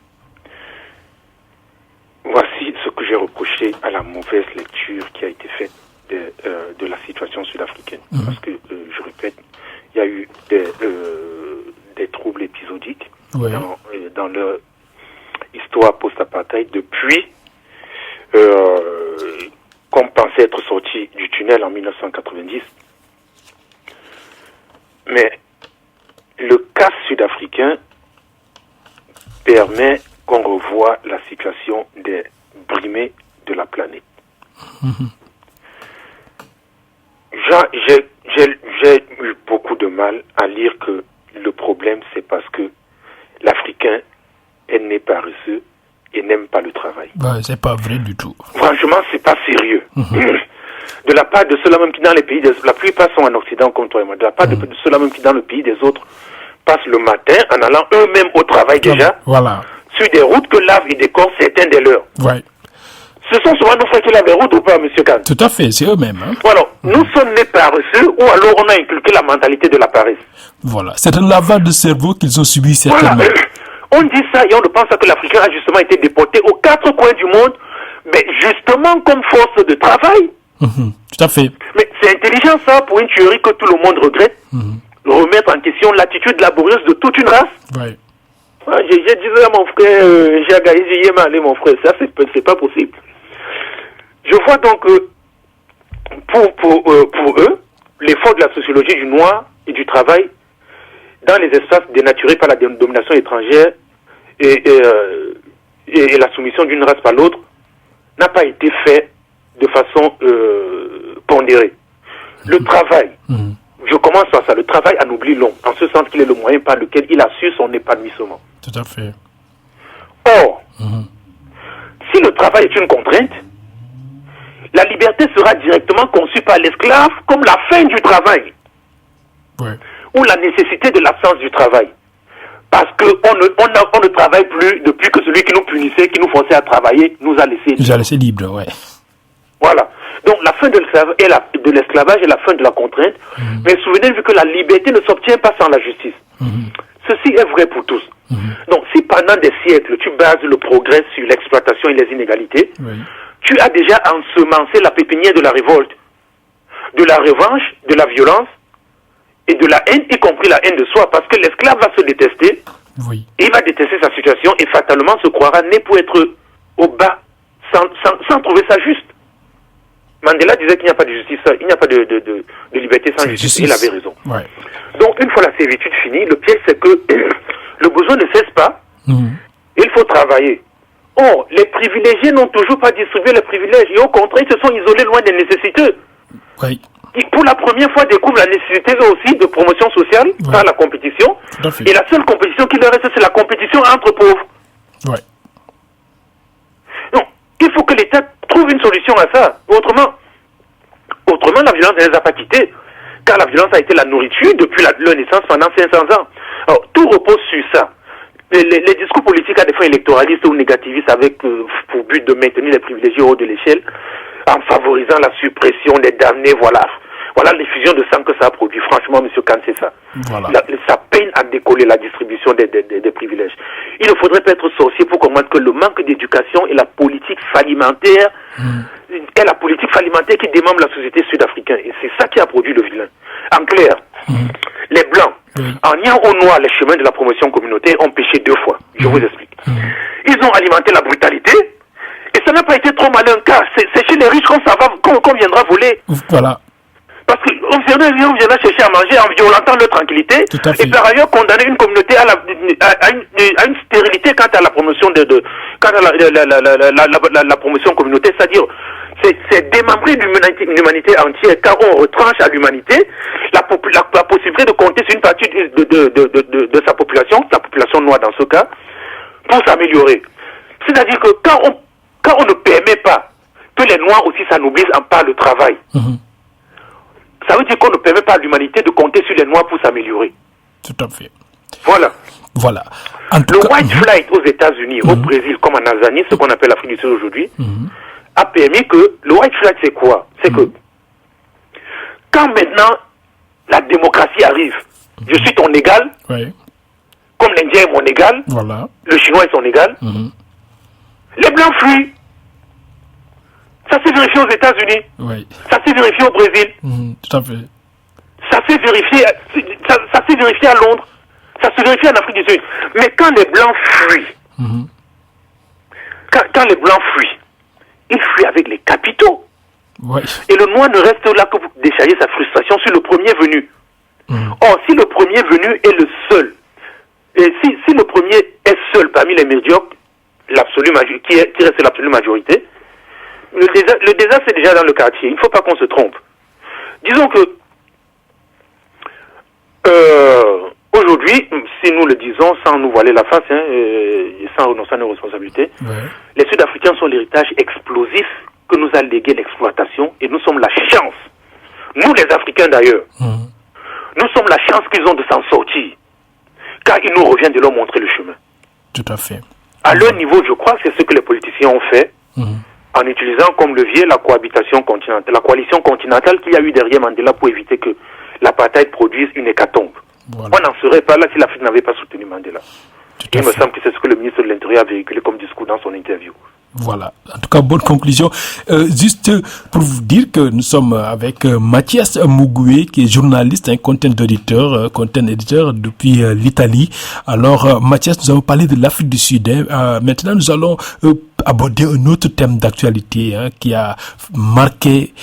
Voici ce que j'ai reproché à la mauvaise lecture qui a été faite de la situation sud-africaine. Parce que, je répète, il y a eu des troubles épisodiques dans leur histoire post-apartheid depuis qu'on pensait être sorti du tunnel en 1990. Mais le cas sud-africain permet qu'on revoie la situation des brimés de la planète. J'ai eu beaucoup de mal à lire que le problème, c'est parce que l'Africain est né paresseux et n'aime pas le travail. Ouais, c'est pas vrai du tout. Franchement, c'est pas sérieux. De la part de ceux-là même qui dans les pays, la plupart sont en Occident comme toi et moi, de la part de ceux-là même qui dans le pays des autres passent le matin en allant eux-mêmes au travail déjà, voilà, sur des routes que lavent et décorent certains des leurs. Ouais. Ce sont souvent nos frères qui lavent les routes ou pas, monsieur Kahn? Tout à fait, c'est eux-mêmes. Voilà, nous sommes nés paresseux ou alors on a inculqué la mentalité de la paresse. Voilà, c'est un lavage de cerveau qu'ils ont subi certainement. Voilà. On dit ça et on ne pense pas que l'Africain a justement été déporté aux 4 coins du monde, mais justement comme force de travail. Tout à fait. Mais c'est intelligent ça pour une tuerie que tout le monde regrette. Remettre en question l'attitude laborieuse de toute une race. Ouais. J'ai dit à mon frère, j'ai agayé, j'ai dit, allez mon frère, ça c'est pas possible. Je vois donc pour eux, l'effort de la sociologie du noir et du travail dans les espaces dénaturés par la domination étrangère et la soumission d'une race par l'autre n'a pas été fait de façon pondérée. Le travail, je commence par ça, le travail anoblit l'homme, en ce sens qu'il est le moyen par lequel il assure son épanouissement. Tout à fait. Or, si le travail est une contrainte, la liberté sera directement conçue par l'esclave comme la fin du travail. Ouais. Ou la nécessité de l'absence du travail. Parce qu'on ne travaille plus depuis que celui qui nous punissait, qui nous forçait à travailler, nous a laissé libres. Nous a laissé libres, ouais. Voilà. Donc la fin de l'esclavage est la fin de la contrainte. Mais souvenez-vous que la liberté ne s'obtient pas sans la justice. Ceci est vrai pour tous. Donc si pendant des siècles tu bases le progrès sur l'exploitation et les inégalités, tu as déjà ensemencé la pépinière de la révolte, de la revanche, de la violence et de la haine, y compris la haine de soi, parce que l'esclave va se détester, et il va détester sa situation et fatalement se croira né pour être au bas sans trouver ça juste. Mandela disait qu'il n'y a pas de justice, il n'y a pas de liberté sans justice, et il avait raison. Ouais. Donc une fois la servitude finie, le piège c'est que le besoin ne cesse pas, il faut travailler. Or, les privilégiés n'ont toujours pas distribué les privilèges et au contraire, ils se sont isolés loin des nécessités. Oui. Qui, pour la première fois, découvrent la nécessité aussi de promotion sociale par la compétition. Et la seule compétition qui leur reste, c'est la compétition entre pauvres. Oui. Donc, il faut que l'État trouve une solution à ça. Autrement, la violence ne les a pas quittés. Car la violence a été la nourriture depuis leur naissance pendant 500 ans. Alors, tout repose sur ça. Les discours politiques à des fins électoralistes ou négativistes avec pour but de maintenir les privilégiés au haut de l'échelle, en favorisant la suppression des damnés, voilà l'effusion de sang que ça a produit. Franchement, M. Khan, c'est ça. Voilà. Ça peine à décoller la distribution des privilèges. Il ne faudrait pas être sorcier pour comprendre que le manque d'éducation et la politique falimentaire est la politique falimentaire qui démembre la société sud-africaine. Et c'est ça qui a produit le vilain. En clair, les Blancs, en niant au noir les chemins de la promotion communautaire, ont péché 2 fois. Je vous explique. Ils ont alimenté la brutalité, et ça n'a pas été trop malin, car c'est chez les riches qu'on viendra voler. Voilà. Parce qu'on viendra chercher à manger en violentant leur tranquillité, et par ailleurs condamner une communauté à une stérilité quant à la promotion la promotion communautaire, c'est-à-dire c'est démembrer l'humanité entière, car on retranche à l'humanité la possibilité de compter sur une partie de sa population, la population noire dans ce cas, pour s'améliorer. C'est-à-dire que quand on ne permet pas que les Noirs aussi s'anoblissent par le travail, ça veut dire qu'on ne permet pas à l'humanité de compter sur les Noirs pour s'améliorer. Tout à fait. Voilà. Le white flight aux États-Unis, au Brésil, comme en Tanzanie, ce qu'on appelle l'Afrique du Sud aujourd'hui, a permis que le white flight, c'est quoi? C'est que quand maintenant la démocratie arrive, je suis ton égal, comme l'Indien est mon égal, le Chinois est son égal, les Blancs fuient. Ça s'est vérifié aux États-Unis. Ça s'est vérifié au Brésil. Tout à fait. Ça s'est vérifié à Londres. Ça se vérifie en Afrique du Sud. Mais quand les Blancs fuient, quand les Blancs fuient, ils fuient avec les capitaux. Et le Noir ne reste là que pour décharger sa frustration sur le premier venu. Or, si le premier venu est le seul, et si le premier est seul parmi les médiocres, qui reste l'absolue majorité, le désastre est déjà dans le quartier. Il ne faut pas qu'on se trompe. Disons que aujourd'hui, si nous le disons sans nous voiler la face, et sans renoncer à nos responsabilités, les Sud-Africains sont l'héritage explosif que nous a légué l'exploitation, et nous sommes la chance, nous les Africains d'ailleurs, nous sommes la chance qu'ils ont de s'en sortir, car il nous revient de leur montrer le chemin. Tout à fait. À leur niveau, je crois que c'est ce que les politiciens ont fait, en utilisant comme levier la cohabitation continentale, la coalition continentale qu'il y a eu derrière Mandela pour éviter que l'apartheid produise une hécatombe. On n'en serait pas là si l'Afrique n'avait pas soutenu Mandela. Il me semble que c'est ce que le ministre de l'Intérieur a véhiculé comme discours dans son interview. Voilà, en tout cas, bonne conclusion. Juste pour vous dire que nous sommes avec Mathias Mugwe, qui est journaliste, content editor depuis l'Italie. Alors, Mathias, nous avons parlé de l'Afrique du Sud. Maintenant, nous allons aborder un autre thème d'actualité qui a marqué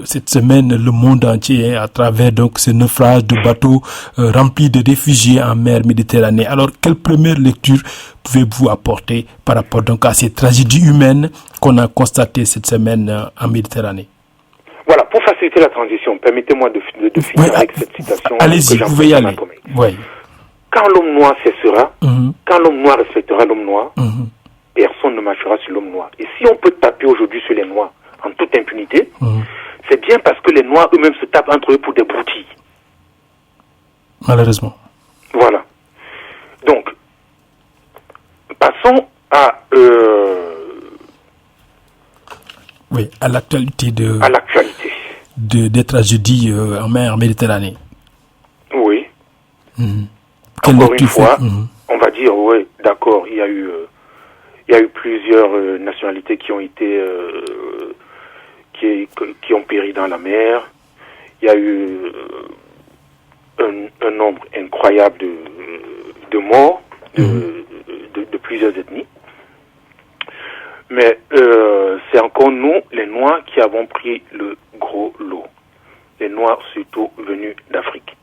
cette semaine le monde entier à travers donc ces naufrages de bateaux remplis de réfugiés en mer Méditerranée. Alors, quelle première lecture pouvez-vous apporter par rapport donc à ces tragédies humaines qu'on a constatées cette semaine en Méditerranée? Voilà, pour faciliter la transition, permettez-moi de finir avec cette citation. Allez-y, vous pouvez y aller. Quand l'homme noir cessera, quand l'homme noir respectera l'homme noir, personne ne marchera sur l'homme noir. Et si on peut taper aujourd'hui sur les noirs en toute impunité, c'est bien parce que les noirs eux-mêmes se tapent entre eux pour des broutilles. Malheureusement. Voilà. Donc, passons à l'actualité des tragédies en mer Méditerranée. Oui. Encore une fois, on va dire, oui, d'accord, il y a eu plusieurs nationalités qui ont été qui ont péri dans la mer. Il y a eu un nombre incroyable de morts de plusieurs ethnies. Mais c'est encore nous, les Noirs, qui avons pris le gros lot. Les Noirs surtout venus d'Afrique.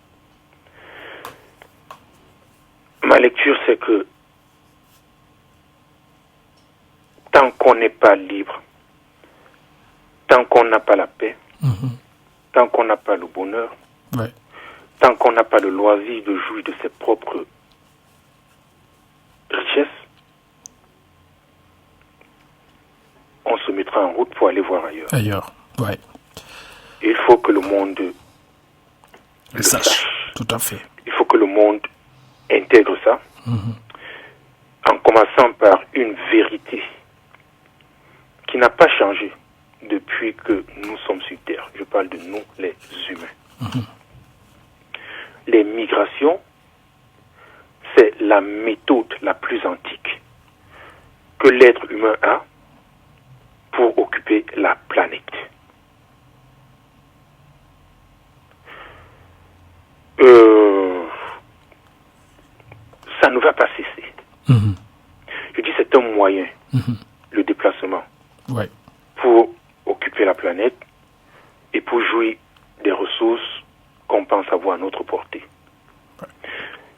Ma lecture, c'est que tant qu'on n'est pas libre, tant qu'on n'a pas la paix, tant qu'on n'a pas le bonheur, tant qu'on n'a pas le loisir de jouir de ses propres richesses, on se mettra en route pour aller voir ailleurs. Il faut que le monde le sache. Tout à fait. Il faut que le monde intègre ça, en commençant par une vérité qui n'a pas changé depuis que nous sommes sur Terre. Je parle de nous, les humains. Les migrations, c'est la méthode la plus antique que l'être humain a pour occuper la planète. Ça ne va pas cesser. Je dis c'est un moyen, le déplacement, pour occuper la planète et pour jouir des ressources qu'on pense avoir à notre portée.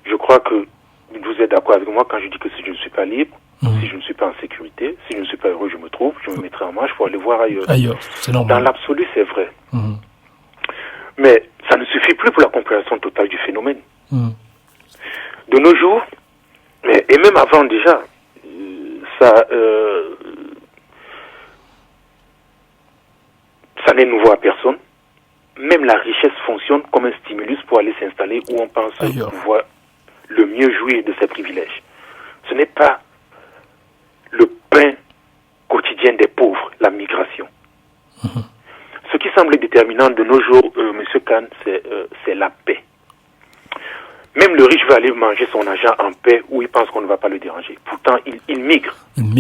Je crois que vous êtes d'accord avec moi quand je dis que si je ne suis pas libre, si je ne suis pas en sécurité, si je ne suis pas heureux, je me mettrai en marche pour aller voir ailleurs. C'est normal. Dans l'absolu, c'est vrai. Mais ça ne suffit plus pour la compréhension totale du phénomène. De nos jours, et même avant déjà, ça n'est nouveau à personne. Même la richesse fonctionne comme un stimulus pour aller s'installer où on pense pouvoir le mieux jouir de ses privilèges. Ce n'est pas le pain quotidien des pauvres, la migration. Ce qui semble déterminant de nos jours, M. Khan, c'est la paix. Même le riche va aller manger son argent en paix où il pense qu'on ne va pas le déranger. Pourtant, il migre. Il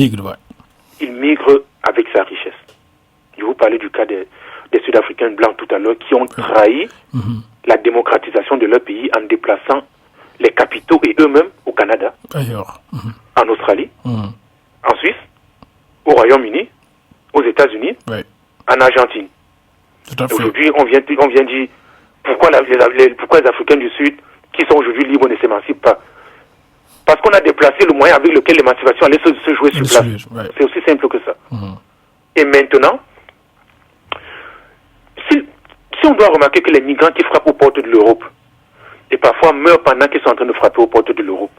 migre avec sa richesse. Je vous parlais du cas des Sud-Africains blancs tout à l'heure qui ont trahi la démocratisation de leur pays en déplaçant les capitaux et eux-mêmes au Canada, en Australie, en Suisse, au Royaume-Uni, aux États-Unis, en Argentine. Aujourd'hui, on vient dire pourquoi les Africains du Sud qui sont aujourd'hui libres ne s'émancipent pas. Parce qu'on a déplacé le moyen avec lequel l'émancipation allait se jouer sur place. C'est aussi simple que ça. Et maintenant, si on doit remarquer que les migrants qui frappent aux portes de l'Europe, et parfois meurent pendant qu'ils sont en train de frapper aux portes de l'Europe,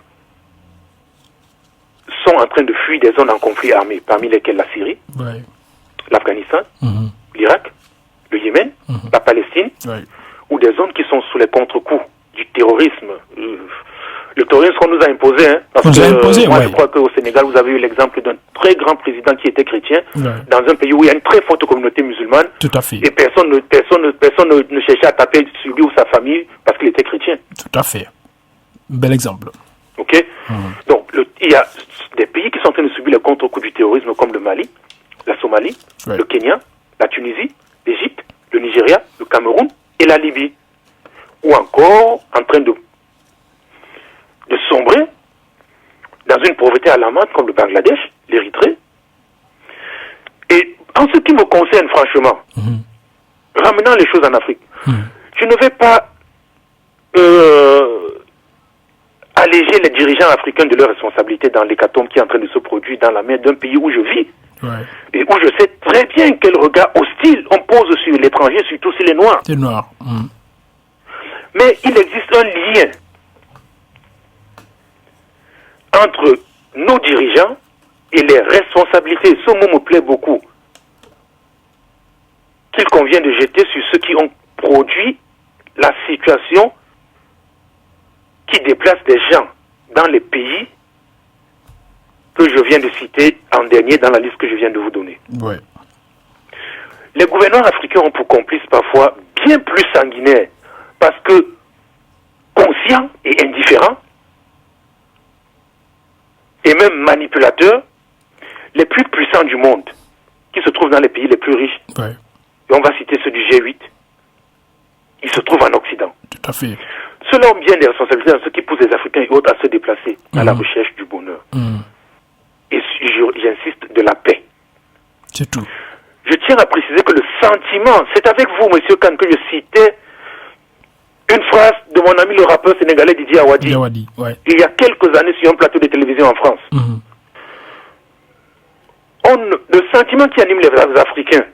sont en train de fuir des zones en conflit armé, parmi lesquelles la Syrie, l'Afghanistan, l'Irak, le Yémen, la Palestine, ou des zones qui sont sous les contre-coups du terrorisme. Le terrorisme qu'on nous a imposé, parce que moi je crois qu'au Sénégal, vous avez eu l'exemple d'un très grand président qui était chrétien, dans un pays où il y a une très forte communauté musulmane, et personne ne cherchait à taper sur lui ou sa famille parce qu'il était chrétien. Tout à fait. Bel exemple. Ok. Donc, il y a des pays qui sont en train de subir le contre-coup du terrorisme, comme le Mali, la Somalie, le Kenya, la Tunisie, l'Égypte, le Nigeria, le Cameroun et la Libye. Ou encore en train de sombrer dans une pauvreté alarmante comme le Bangladesh, l'Érythrée. Et en ce qui me concerne, franchement, ramenant les choses en Afrique, je ne vais pas alléger les dirigeants africains de leurs responsabilités dans l'hécatombe qui est en train de se produire dans la mer d'un pays où je vis. Et où je sais très bien quel regard hostile on pose sur l'étranger, surtout sur les Noirs. Mais il existe un lien entre nos dirigeants et les responsabilités. Ce mot me plaît beaucoup. Qu'il convient de jeter sur ceux qui ont produit la situation qui déplace des gens dans les pays que je viens de citer en dernier dans la liste que je viens de vous donner. Les gouvernants africains ont pour complices parfois bien plus sanguinaires parce que conscients et indifférents et même manipulateurs, les plus puissants du monde qui se trouvent dans les pays les plus riches. Et on va citer ceux du G8. Ils se trouvent en Occident. Tout à fait. Ceux-là ont bien des responsabilités dans ceux qui poussent les Africains et autres à se déplacer à la recherche du bonheur. Et j'insiste, de la paix. C'est tout. Je tiens à préciser que le sentiment, c'est avec vous, Monsieur Khan, que je citais une phrase de mon ami le rappeur sénégalais Didier Awadi. Il y a quelques années sur un plateau de télévision en France. le sentiment qui anime les Africains,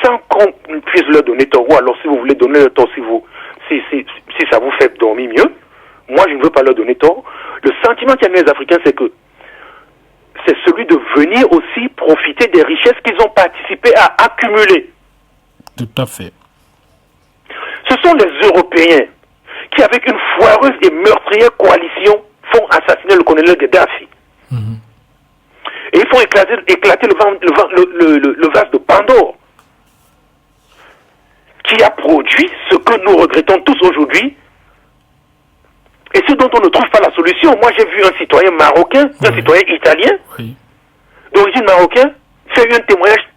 sans qu'on puisse leur donner tort, ou alors si vous voulez donner le tort, si ça vous fait dormir mieux, moi je ne veux pas leur donner tort. Le sentiment qui anime les Africains, c'est que c'est celui de venir aussi profiter des richesses qu'ils ont participé à accumuler. Tout à fait. Ce sont les Européens qui, avec une foireuse et meurtrière coalition, font assassiner le colonel Gaddafi. Et ils font éclater le vase de Pandore, qui a produit ce que nous regrettons tous aujourd'hui, et ce dont on ne trouve pas la solution. Moi, j'ai vu un citoyen marocain, un citoyen italien, d'origine marocaine, faire un témoignage,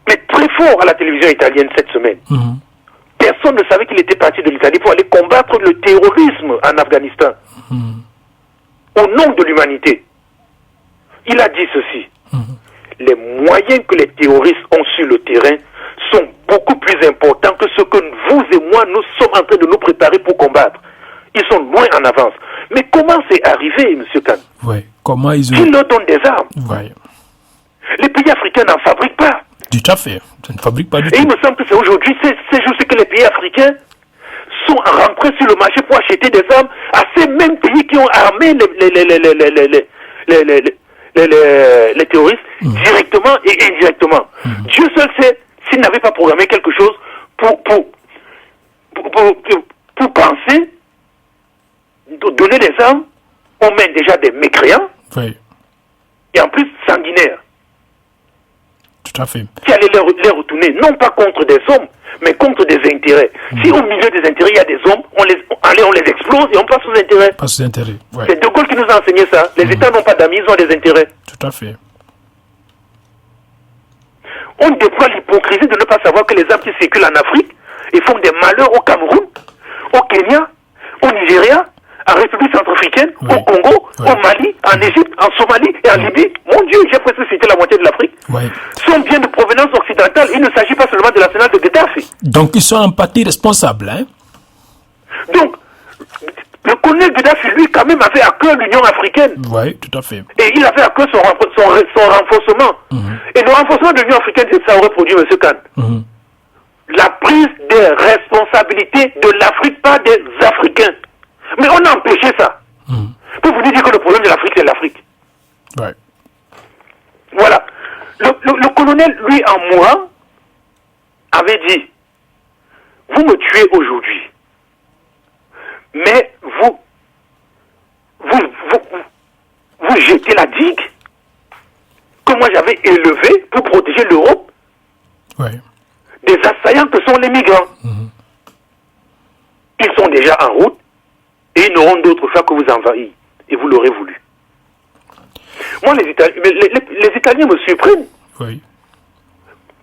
mais très fort à la télévision italienne cette semaine. Personne ne savait qu'il était parti de l'Italie pour aller combattre le terrorisme en Afghanistan, au nom de l'humanité. Il a dit ceci. Les moyens que les terroristes ont sur le terrain sont beaucoup plus importants que ce que vous et moi, nous sommes en train de nous préparer pour combattre. Ils sont loin en avance. Mais comment c'est arrivé, M. Khan? Comment ils ont... Qui leur donne des armes? Les pays africains n'en fabriquent pas. Tout à fait. Ils ne fabriquent pas du tout. Et il me semble que c'est aujourd'hui, c'est juste que les pays africains sont rentrés sur le marché pour acheter des armes à ces mêmes pays qui ont armé les terroristes directement et indirectement. Dieu seul sait s'ils n'avaient pas programmé quelque chose pour penser de donner des armes aux mains déjà des mécréants et en plus sanguinaires. Tout à fait. Qui allaient les retourner, non pas contre des hommes, mais contre des intérêts. Si au milieu des intérêts, il y a des hommes, on les explose et on passe aux intérêts. C'est De Gaulle qui nous a enseigné ça. Les États n'ont pas d'amis, ils ont des intérêts. Tout à fait. On déploie l'hypocrisie de ne pas savoir que les armes qui circulent en Afrique et font des malheurs au Cameroun, au Kenya, au Nigeria, en République centrafricaine, au Congo, au Mali, en Égypte, en Somalie et en Libye. Mon Dieu, j'ai presque cité la moitié de l'Afrique. Sont bien de provenance occidentale. Il ne s'agit pas seulement de l'arsenal de Gaddafi. Donc ils sont en partie responsables, hein? Donc, le colonel Gaddafi, lui, quand même, avait à cœur l'Union africaine. Tout à fait. Et il avait à cœur son renforcement. Et le renforcement de l'Union africaine, ça aurait produit, M. Khan, la prise des responsabilités de l'Afrique par des Africains. Mais on a empêché ça. Pour vous dire que le problème de l'Afrique, c'est l'Afrique. Voilà. Le colonel, lui, en mourant, avait dit, vous me tuez aujourd'hui, mais vous jetez la digue que moi j'avais élevée pour protéger l'Europe des assaillants que sont les migrants. Ils sont déjà en route et ils n'auront d'autre choix que vous envahir. Et vous l'aurez voulu. Moi, les Italiens me surprennent.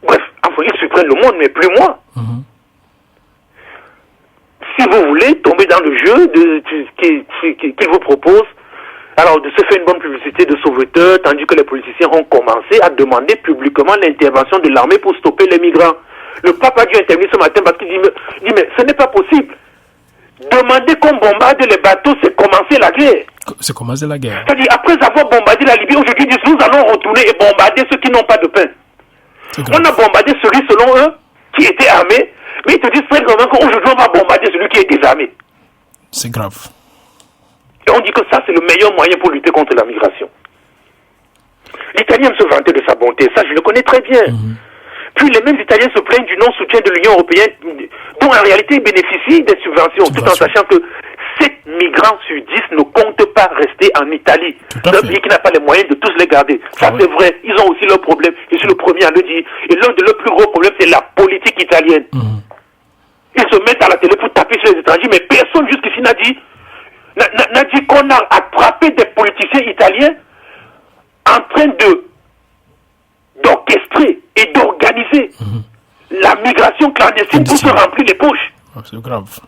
Bref, enfin, ils surprennent le monde, mais plus moi. Si vous voulez tomber dans le jeu qu'ils vous proposent, alors de se faire une bonne publicité de sauveteur, tandis que les politiciens ont commencé à demander publiquement l'intervention de l'armée pour stopper les migrants. Le pape a dû intervenir ce matin parce qu'il dit mais ce n'est pas possible. Demander qu'on bombarde les bateaux, c'est commencer la guerre. C'est-à-dire, après avoir bombardé la Libye, aujourd'hui, ils disent nous allons retourner et bombarder ceux qui n'ont pas de pain. On a bombardé celui, selon eux, qui était armé, mais ils te disent très clairement qu'aujourd'hui, on va bombarder celui qui est désarmé. C'est grave. Et on dit que ça, c'est le meilleur moyen pour lutter contre la migration. L'Italien se vantait de sa bonté, ça, je le connais très bien. Puis les mêmes Italiens se plaignent du non-soutien de l'Union européenne, dont en réalité ils bénéficient des subventions, tout en sachant que 7 migrants sur 10 ne comptent pas rester en Italie. Un pays qui n'a pas les moyens de tous les garder. Ça, c'est vrai. Ils ont aussi leurs problèmes. Je suis le premier à le dire. Et l'un de leurs plus gros problèmes, c'est la politique italienne. Ils se mettent à la télé pour taper sur les étrangers, mais personne jusqu'ici n'a dit qu'on a attrapé des politiciens italiens en train d'orchestrer et d'organiser la migration clandestine pour se remplir les poches. C'est grave.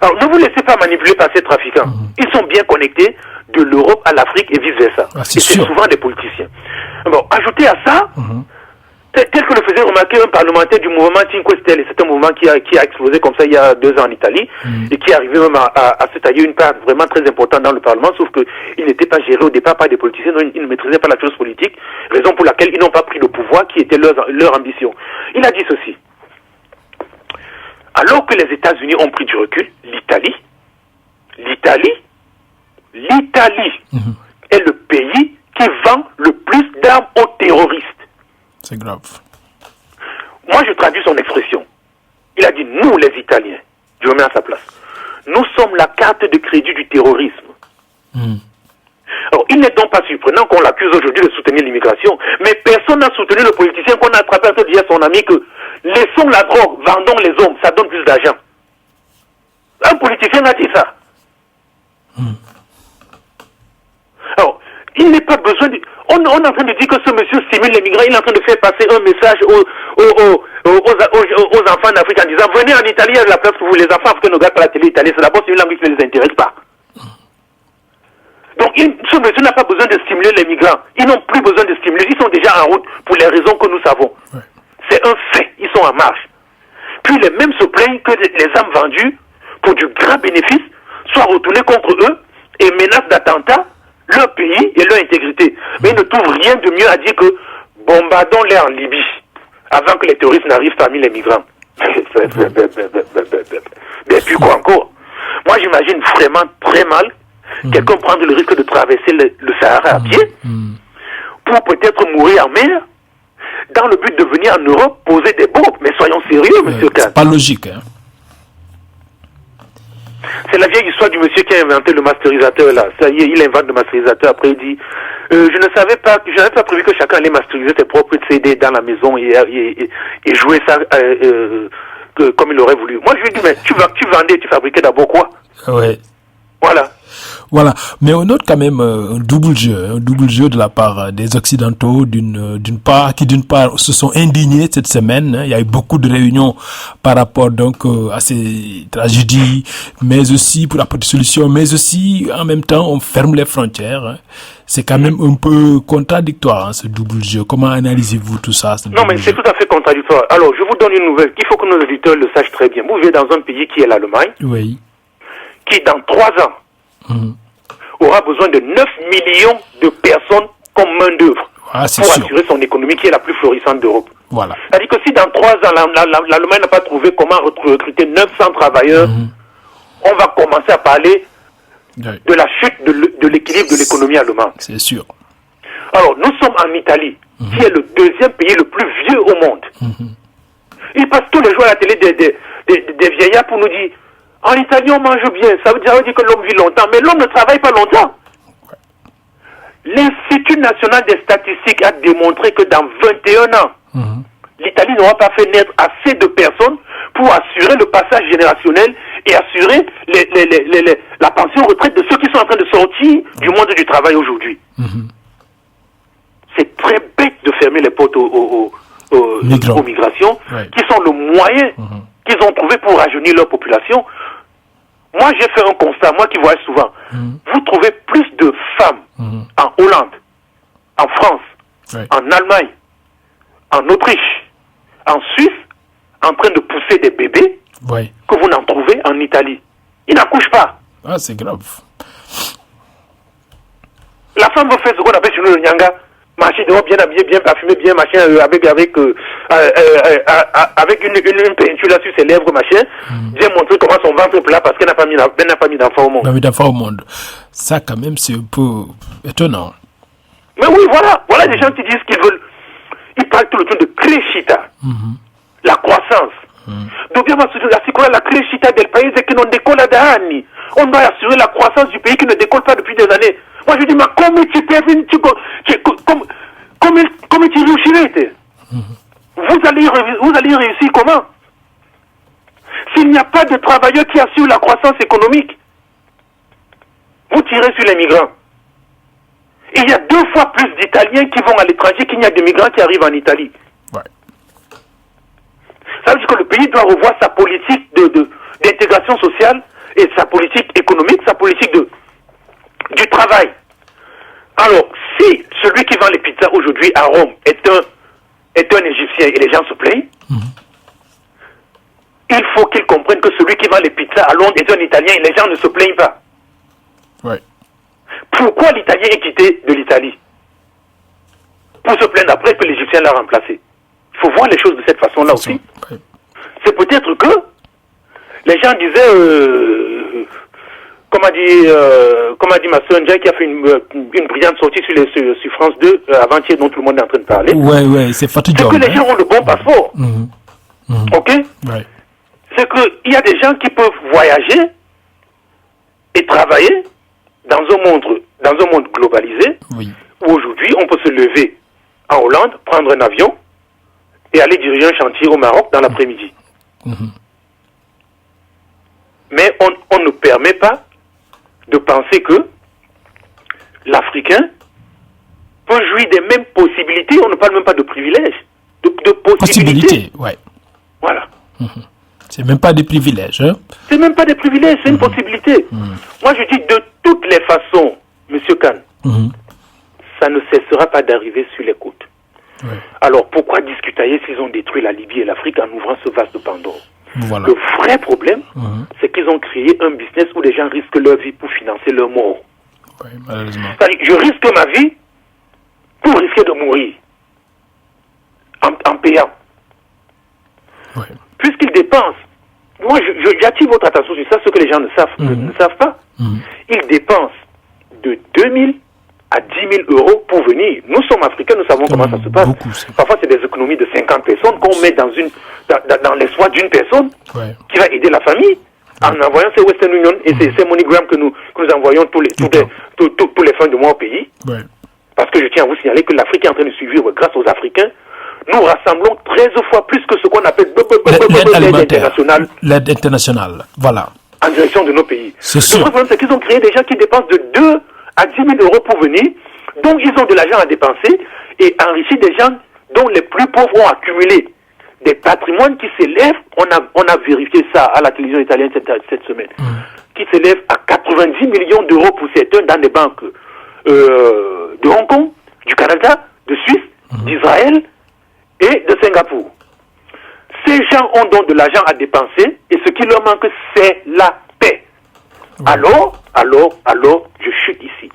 Alors, ne vous laissez pas manipuler par ces trafiquants. Ils sont bien connectés de l'Europe à l'Afrique et vice-versa. Et c'est souvent des politiciens. Bon, ajoutez à ça Tel que le faisait remarquer un parlementaire du mouvement Cinque Stelle, c'est un mouvement qui a explosé comme ça il y a 2 ans en Italie, et qui est arrivé même à se tailler une part vraiment très importante dans le Parlement, sauf qu'il n'était pas géré au départ par des politiciens, donc ils ne maîtrisaient pas la chose politique, raison pour laquelle ils n'ont pas pris le pouvoir qui était leur ambition. Il a dit ceci. Alors que les États-Unis ont pris du recul, l'Italie est le pays qui vend le plus d'armes aux terroristes. C'est grave. Moi, je traduis son expression. Il a dit, nous, les Italiens, je me mets à sa place, nous sommes la carte de crédit du terrorisme. Alors, il n'est donc pas surprenant qu'on l'accuse aujourd'hui de soutenir l'immigration, mais personne n'a soutenu le politicien qu'on a attrapé en train de dire à son ami que laissons la drogue, vendons les hommes, ça donne plus d'argent. Un politicien a dit ça. Alors, il n'est pas besoin de... On est en train de dire que ce monsieur stimule les migrants, il est en train de faire passer un message aux enfants d'Afrique en disant venez en Italie, il y a de la place pour vous, les enfants africains ne regardent pas la télé italienne, c'est d'abord une langue qui ne les intéresse pas. Donc ce monsieur n'a pas besoin de stimuler les migrants, ils n'ont plus besoin de stimuler, ils sont déjà en route pour les raisons que nous savons. Ouais. C'est un fait, ils sont en marche. Puis les mêmes se plaignent que les âmes vendues pour du grand bénéfice soient retournées contre eux et menacent d'attentats leur pays et leur intégrité. Mais ils ne trouvent rien de mieux à dire que bombardons-les en Libye avant que les terroristes n'arrivent parmi les migrants. Mais puis quoi encore? Moi j'imagine vraiment très mal quelqu'un prendre le risque de traverser le Sahara à pied pour peut-être mourir en mer dans le but de venir en Europe poser des bombes. Mais soyons sérieux, monsieur Kahn. C'est pas logique, hein. C'est la vieille histoire du monsieur qui a inventé le masterisateur là. Ça y est, il invente le masterisateur. Après il dit, je n'avais pas prévu que chacun allait masteriser ses propres CD dans la maison et jouer ça comme il aurait voulu. Moi je lui dis, mais tu vendais, tu fabriquais d'abord quoi? Ouais. Voilà. Mais on note quand même un double jeu de la part des Occidentaux, d'une part se sont indignés cette semaine. Hein. Il y a eu beaucoup de réunions par rapport donc à ces tragédies, mais aussi pour apporter des solutions, mais aussi en même temps on ferme les frontières. Hein. C'est quand même un peu contradictoire, hein, ce double jeu. Comment analysez-vous tout ça? Non, mais c'est tout à fait contradictoire. Alors, je vous donne une nouvelle. Il faut que nos auditeurs le sachent très bien. Vous vivez dans un pays qui est l'Allemagne, oui, qui dans 3 ans aura besoin de 9 millions de personnes comme main-d'œuvre pour assurer son économie qui est la plus florissante d'Europe. Voilà. C'est-à-dire que si dans 3 ans, l'Allemagne n'a pas trouvé comment recruter 900 travailleurs, on va commencer à parler de la chute de l'équilibre de l'économie allemande. C'est sûr. Alors, nous sommes en Italie, qui est le 2e pays le plus vieux au monde. Ils passent tous les jours à la télé des vieillards pour nous dire en Italie, on mange bien. Ça veut dire que l'homme vit longtemps. Mais l'homme ne travaille pas longtemps. L'Institut national des statistiques a démontré que dans 21 ans, l'Italie n'aura pas fait naître assez de personnes pour assurer le passage générationnel et assurer la pension retraite de ceux qui sont en train de sortir du monde du travail aujourd'hui. C'est très bête de fermer les portes aux migrations, qui sont le moyen qu'ils ont trouvé pour rajeunir leur population. Moi, j'ai fait un constat, moi qui voyage souvent. Vous trouvez plus de femmes en Hollande, en France, en Allemagne, en Autriche, en Suisse, en train de pousser des bébés, que vous n'en trouvez en Italie. Ils n'accouchent pas. Ah, c'est grave. La femme veut faire ce qu'on appelle chez nous le nyanga. Marcher dehors bien habillé, bien parfumé, bien machin, avec une peinture là sur ses lèvres, machin, bien montrer comment son ventre est plat parce qu'elle n'a pas mis d'enfant au monde. N'a pas mis d'enfant au monde. Ça, quand même, c'est un peu étonnant. Mais oui, voilà des gens qui disent qu'ils veulent. Ils parlent tout le temps de crescita, la croissance. Dobbiamo assicurare la crescita del paese che non decolla da anni. On doit assurer la croissance du pays qui ne décolle pas depuis des années. Moi je dis, mais comment tu réussirais? Vous allez réussir comment? S'il n'y a pas de travailleurs qui assurent la croissance économique, vous tirez sur les migrants. Et il y a 2 fois plus d'Italiens qui vont à l'étranger qu'il n'y a de migrants qui arrivent en Italie. Ça veut dire que le pays doit revoir sa politique d'intégration sociale et sa politique économique, sa politique du travail. Alors, si celui qui vend les pizzas aujourd'hui à Rome est un est un Égyptien et les gens se plaignent, il faut qu'ils comprennent que celui qui vend les pizzas à Londres est un Italien et les gens ne se plaignent pas. Ouais. Pourquoi l'Italien est quitté de l'Italie? Pour se plaindre après que l'Égyptien l'a remplacé. Il faut voir les choses de cette façon-là aussi. Ouais. C'est peut-être que les gens disaient, comme a dit ma soeur Ndjaye, qui a fait une brillante sortie sur France 2 avant-hier, dont tout le monde est en train de parler. Ouais, c'est fatigant. C'est que les gens ont le bon passeport. Ok? Ouais. C'est qu'il y a des gens qui peuvent voyager et travailler dans un monde globalisé, Oui. où aujourd'hui on peut se lever en Hollande, prendre un avion et aller diriger un chantier au Maroc dans l'après-midi. Mais on ne permet pas de penser que l'Africain peut jouir des mêmes possibilités. On ne parle même pas de privilèges, de possibilités. Ouais. Voilà. C'est même pas des privilèges. Hein? C'est même pas des privilèges, c'est une possibilité. Moi je dis de toutes les façons, Monsieur Khan, ça ne cessera pas d'arriver sur les côtes. Ouais. Alors pourquoi discutailler s'ils ont détruit la Libye et l'Afrique en ouvrant ce vase de Pandore? Voilà. Le vrai problème, c'est qu'ils ont créé un business où les gens risquent leur vie pour financer leur mort. Ouais, malheureusement. C'est-à-dire, je risque ma vie pour risquer de mourir en payant. Ouais. Puisqu'ils dépensent, moi j'attire votre attention sur ça, ce que les gens ne savent pas. Ils dépensent de 2000 à 10 000 euros pour venir. Nous sommes africains, nous savons comment ça se passe. Parfois c'est des économies de 50 personnes qu'on met dans l'espoir d'une personne qui va aider la famille en envoyant ces Western Union et ces MoneyGram que nous envoyons tous les fins de mois au pays. Ouais. Parce que je tiens à vous signaler que l'Afrique est en train de survivre grâce aux Africains. Nous rassemblons 13 fois plus que ce qu'on appelle l'aide internationale. L'aide internationale, voilà. En direction de nos pays. C'est sûr. Le vrai problème, c'est qu'ils ont créé des gens qui dépensent de 2 à 10 000 euros pour venir, donc ils ont de l'argent à dépenser et enrichir des gens dont les plus pauvres ont accumulé des patrimoines qui s'élèvent, on a vérifié ça à la télévision italienne cette semaine, qui s'élèvent à 90 millions d'euros pour certains dans des banques de Hong Kong, du Canada, de Suisse, d'Israël et de Singapour. Ces gens ont donc de l'argent à dépenser et ce qui leur manque, c'est la paix. Alors, je chute ici.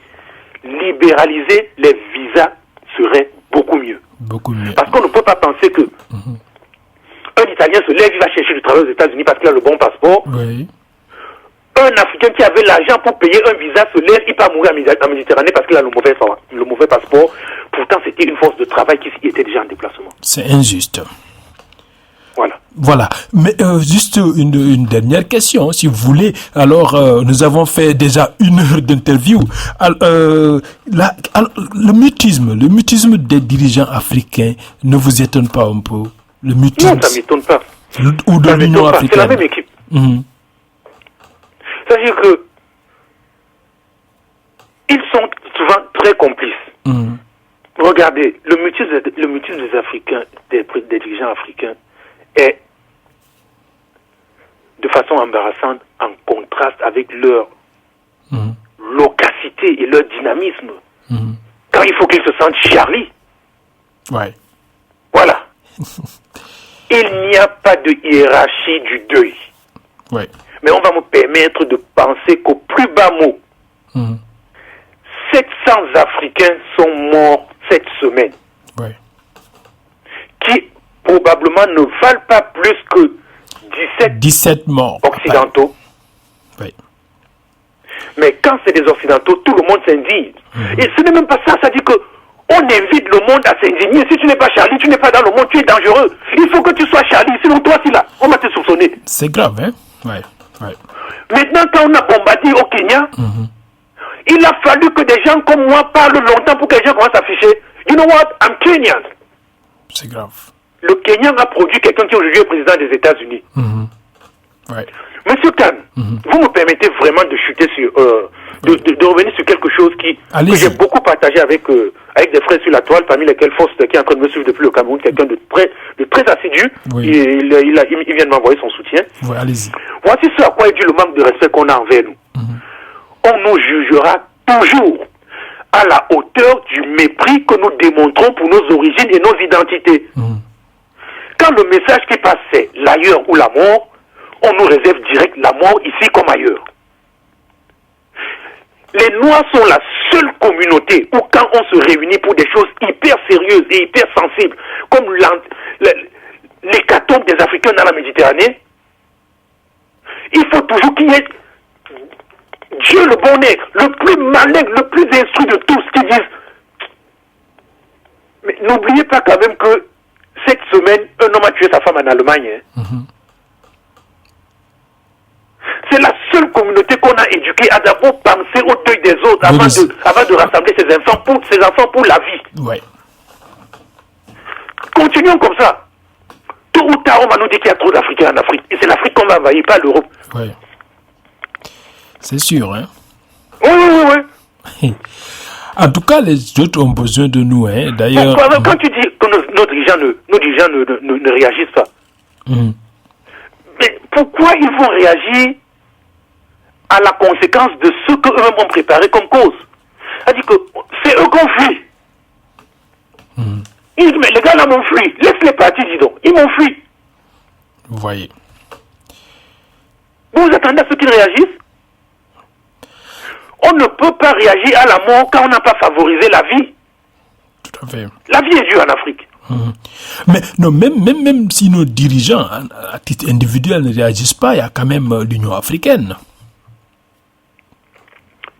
Libéraliser les visas serait beaucoup mieux. Beaucoup mieux. Parce qu'on ne peut pas penser que un Italien se lève, il va chercher du travail aux États-Unis parce qu'il a le bon passeport. Oui. Un Africain qui avait l'argent pour payer un visa se lève, il part mourir en Méditerranée parce qu'il a le mauvais passeport. Pourtant, c'était une force de travail qui était déjà en déplacement. C'est injuste. Voilà. Mais juste une dernière question, si vous voulez. Alors, nous avons fait déjà 1 heure d'interview. Le mutisme des dirigeants africains ne vous étonne pas un peu? Le mutisme. Non, ça ne m'étonne pas. Ou de l'Union africaine. C'est la même équipe. C'est-à-dire que ils sont souvent très complices. Regardez, le mutisme des Africains, des dirigeants africains, est de façon embarrassante en contraste avec leur loquacité et leur dynamisme. Quand il faut qu'ils se sentent Charlie. Ouais. Voilà. Il n'y a pas de hiérarchie du deuil. Ouais. Mais on va me permettre de penser qu'au plus bas mot, 700 Africains sont morts cette semaine. Ouais. Qui probablement ne valent pas plus que 17 morts occidentaux. Ouais. Mais quand c'est des occidentaux, tout le monde s'indigne. Et ce n'est même pas ça, ça dit que on invite le monde à s'indigner. Si tu n'es pas Charlie, tu n'es pas dans le monde, tu es dangereux. Il faut que tu sois Charlie, sinon toi, si là, on va te soupçonner. C'est grave, hein? Ouais. Maintenant, quand on a combattu au Kenya, il a fallu que des gens comme moi parlent longtemps pour que les gens commencent à afficher. You know what? I'm Kenyan. C'est grave. Le Kenya a produit quelqu'un qui aujourd'hui est président des États-Unis. Ouais. Monsieur Khan, vous me permettez vraiment de chuter sur, de revenir sur quelque chose que j'ai beaucoup partagé avec des frères sur la toile, parmi lesquels Faust, qui est en train de me suivre depuis le Cameroun, quelqu'un de très assidu. Oui. Il vient de m'envoyer son soutien. Ouais, allez-y. Voici ce à quoi est dû le manque de respect qu'on a envers nous. On nous jugera toujours à la hauteur du mépris que nous démontrons pour nos origines et nos identités. Quand le message qui passe c'est l'ailleurs ou la mort, on nous réserve direct la mort ici comme ailleurs. Les Noirs sont la seule communauté où quand on se réunit pour des choses hyper sérieuses et hyper sensibles, comme l'hécatombe des Africains dans la Méditerranée, il faut toujours qu'il y ait Dieu le bon nègre, le plus malin, le plus instruit de tous, qui disent. Mais n'oubliez pas quand même que cette semaine, un homme a tué sa femme en Allemagne. C'est la seule communauté qu'on a éduquée à d'abord penser au deuil des autres avant de rassembler ses enfants pour la vie. Ouais. Continuons comme ça. Tôt ou tard, on va nous dire qu'il y a trop d'Africains en Afrique. Et c'est l'Afrique qu'on va envahir, pas l'Europe. Ouais. C'est sûr, hein. Oui. En tout cas, les autres ont besoin de nous, hein. D'ailleurs. Quand tu dis que nos dirigeants ne réagissent pas, mais pourquoi ils vont réagir à la conséquence de ce qu'eux-mêmes ont préparé comme cause? C'est-à-dire que c'est eux qu'on fuit. Ils disent, mais les gars là m'ont fui. Laisse-les partir, dis donc. Ils m'ont fui. Vous voyez. Vous attendez à ce qu'ils réagissent? On ne peut pas réagir à la mort quand on n'a pas favorisé la vie. Tout à fait. La vie est dure en Afrique. Mais non, même si nos dirigeants, à titre individuel, ne réagissent pas, il y a quand même l'Union africaine.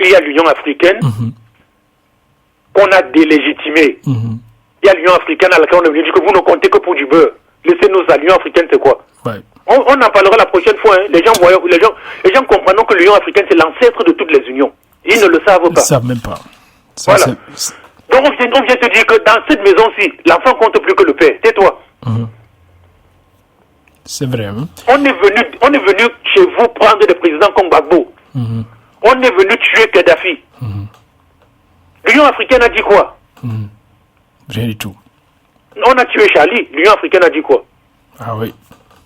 Il y a l'Union africaine qu'on a délégitimée. Il y a l'Union africaine à laquelle on a dit que vous ne comptez que pour du beurre. Laissez-nous à l'Union africaine, c'est quoi? Ouais. On en parlera la prochaine fois. Hein. Les gens comprendront que l'Union africaine, c'est l'ancêtre de toutes les unions. Ils ne le savent pas. Ils ne savent même pas. Ça, voilà. Donc on vient te dire que dans cette maison-ci, l'enfant compte plus que le père. Tais-toi. C'est vrai. Hein? On est venu chez vous prendre des présidents comme Gbagbo. On est venu tuer Kadhafi. L'Union africaine a dit quoi? Rien du tout. On a tué Charlie. L'Union africaine a dit quoi? Ah oui.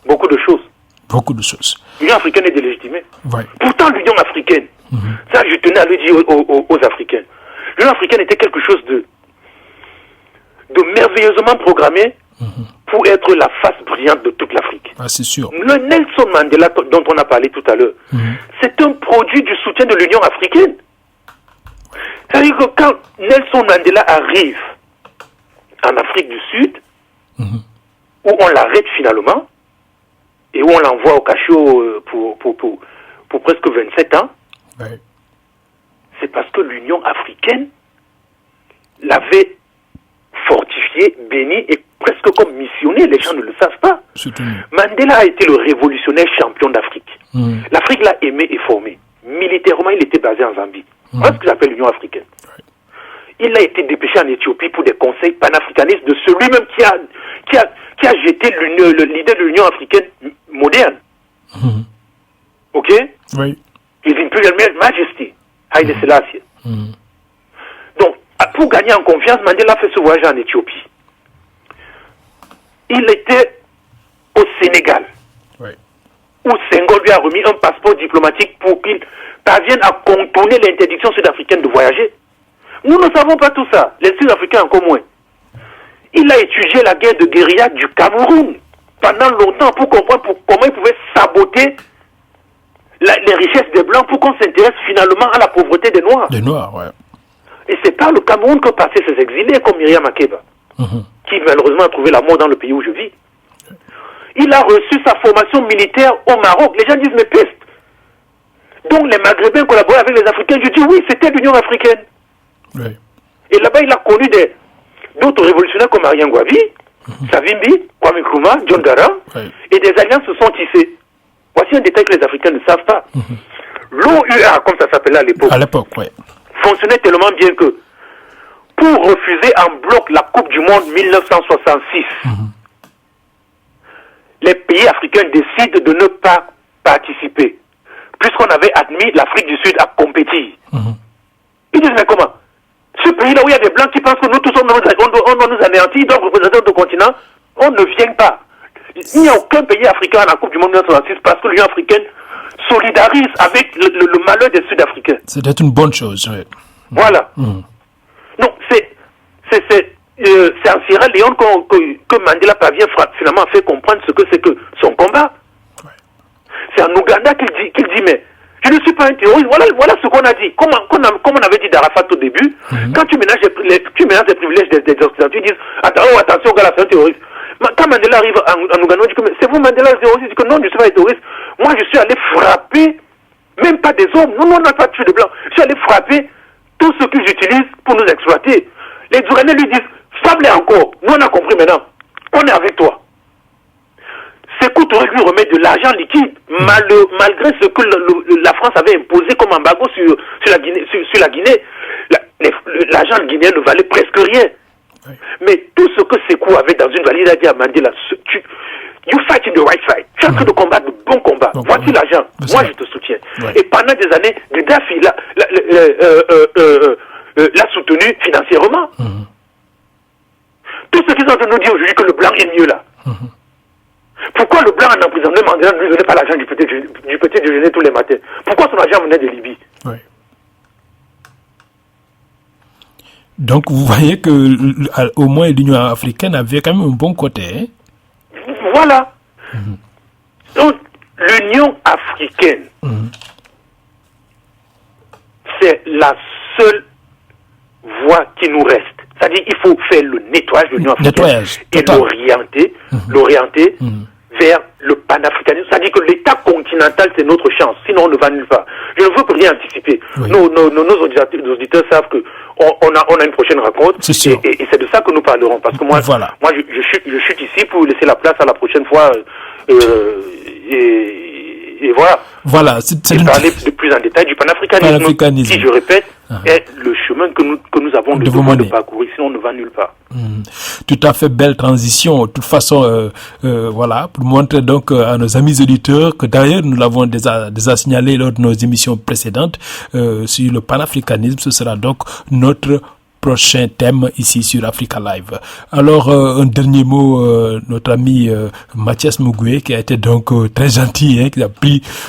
Beaucoup de choses. Beaucoup de choses. L'Union africaine est délégitimée. Ouais. Pourtant, l'Union africaine, ça je tenais à le dire aux Africains. L'Union africaine était quelque chose de merveilleusement programmé pour être la face brillante de toute l'Afrique. Ah, c'est sûr. Le Nelson Mandela dont on a parlé tout à l'heure, c'est un produit du soutien de l'Union africaine. C'est-à-dire que quand Nelson Mandela arrive en Afrique du Sud, où on l'arrête finalement, et où on l'envoie au cachot pour presque 27 ans, c'est parce que l'Union africaine l'avait fortifié, béni et presque comme missionné. Les gens ne le savent pas. Mandela a été le révolutionnaire champion d'Afrique. L'Afrique l'a aimé et formé. Militairement, il était basé en Zambie. Voilà ce que j'appelle l'Union africaine. Il a été dépêché en Éthiopie pour des conseils panafricanistes de celui-même qui a jeté le leader de l'Union africaine moderne. Ok? Oui. His Imperial Majesty, Haile Selassie. Donc, pour gagner en confiance, Mandela a fait ce voyage en Éthiopie. Il était au Sénégal, où Senghor lui a remis un passeport diplomatique pour qu'il parvienne à contourner l'interdiction sud-africaine de voyager. Nous ne savons pas tout ça, les Sud-Africains encore moins. Il a étudié la guerre de guérilla du Cameroun pendant longtemps pour comprendre comment il pouvait saboter les richesses des Blancs pour qu'on s'intéresse finalement à la pauvreté des Noirs. Des Noirs, ouais. Et c'est par le Cameroun que passaient ces exilés comme Myriam Makeba, qui malheureusement a trouvé la mort dans le pays où je vis. Il a reçu sa formation militaire au Maroc. Les gens disent, mais peste. Donc les Maghrébins collaboraient avec les Africains. Je dis, oui, c'était l'Union africaine. Oui. Et là-bas, il a connu d'autres révolutionnaires comme Arien Gwabi, Savimbi, Kwame Nkrumah, John Garang, et des alliances se sont tissées. Voici un détail que les Africains ne savent pas. L'OUA, comme ça s'appelait à l'époque, fonctionnait tellement bien que pour refuser en bloc la Coupe du Monde 1966, les pays africains décident de ne pas participer, puisqu'on avait admis l'Afrique du Sud à compétir. Ils disent, mais comment? Ce pays-là où il y a des Blancs qui pensent que nous tous on doit nous anéantir, donc représenter notre continent, on ne vient pas. Il n'y a aucun pays africain à la Coupe du Monde 1966 parce que l'Union africaine solidarise avec le malheur des Sud-Africains. C'était une bonne chose, oui. Voilà. Donc dans Sierra Leone que Mandela parvient finalement à faire comprendre ce que c'est que son combat. Ouais. C'est en Ouganda qu'il dit mais je ne suis pas un terroriste. Voilà ce qu'on a dit. Comme on avait dit d'Arafat au début, quand tu ménages les privilèges des Occidentaux, ils disent attention, gars, c'est un terroriste. Quand Mandela arrive en Ouganda, on dit que c'est vous Mandela le terroriste. Il dit que non, je ne suis pas un terroriste. Moi, je suis allé frapper, même pas des hommes. Nous, on n'a pas tué de blancs. Je suis allé frapper tous ceux qu'ils utilisent pour nous exploiter. Les Ougandais lui disent frappe-les encore. Nous, on a compris maintenant. On est avec toi. Sékou Touré lui remet de l'argent liquide, malgré ce que la France avait imposé comme embargo sur la Guinée. L'argent guinéen ne valait presque rien. Oui. Mais tout ce que Sékou avait dans une valise, il a dit à Mandela, you fight in the right fight. Tu es en train de combattre de bons combats. Voici l'argent. Moi, je te soutiens. Ouais. Et pendant des années, Gaddafi l'a soutenu financièrement. Tout ce qu'ils ont en train de nous dire aujourd'hui que le blanc est mieux là. Pourquoi le blanc en emprisonnement Mandela ne lui donnait pas l'argent du petit déjeuner tous les matins? Pourquoi son argent venait de Libye? Oui. Donc vous voyez que au moins l'Union africaine avait quand même un bon côté. Hein? Voilà. Donc l'Union africaine, c'est la seule voie qui nous reste. C'est-à-dire qu'il faut faire le nettoyage de l'Union africaine et l'orienter vers le panafricanisme. C'est-à-dire que l'État continental, c'est notre chance. Sinon, on ne va nulle part. Je ne veux plus rien anticiper. Oui. Nos auditeurs savent qu'on a une prochaine rencontre. Et c'est de ça que nous parlerons. Parce que moi, je chute ici pour laisser la place à la prochaine fois. Et voilà. Voilà. Et parler de plus en détail du panafricanisme. Qui, je répète, est le chemin que nous avons de parcourir. Sinon, on ne va nulle part. Tout à fait belle transition. De toute façon, voilà, pour montrer donc à nos amis auditeurs que d'ailleurs nous l'avons déjà signalé lors de nos émissions précédentes sur le panafricanisme. Ce sera donc notre prochain thème ici sur Africa Live. Alors, un dernier mot, notre ami Mathias Mugwe, qui a été donc très gentil, hein,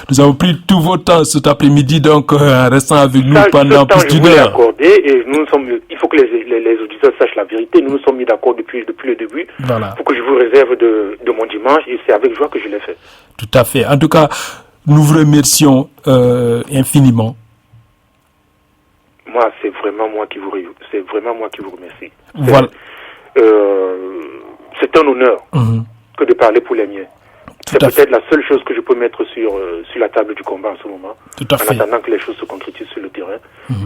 nous avons pris tout votre temps cet après-midi, donc en restant avec nous pendant plus d'une heure. Et il faut que les auditeurs sachent la vérité. Nous nous sommes mis d'accord depuis le début. Voilà. Pour que je vous réserve de mon dimanche, et c'est avec joie que je l'ai fait. Tout à fait. En tout cas, nous vous remercions infiniment. Moi, c'est vraiment moi qui vous remercie. Voilà. C'est un honneur que de parler pour les miens. C'est peut-être la seule chose que je peux mettre sur la table du combat en ce moment. Tout à fait. En attendant que les choses se concrétisent sur le terrain.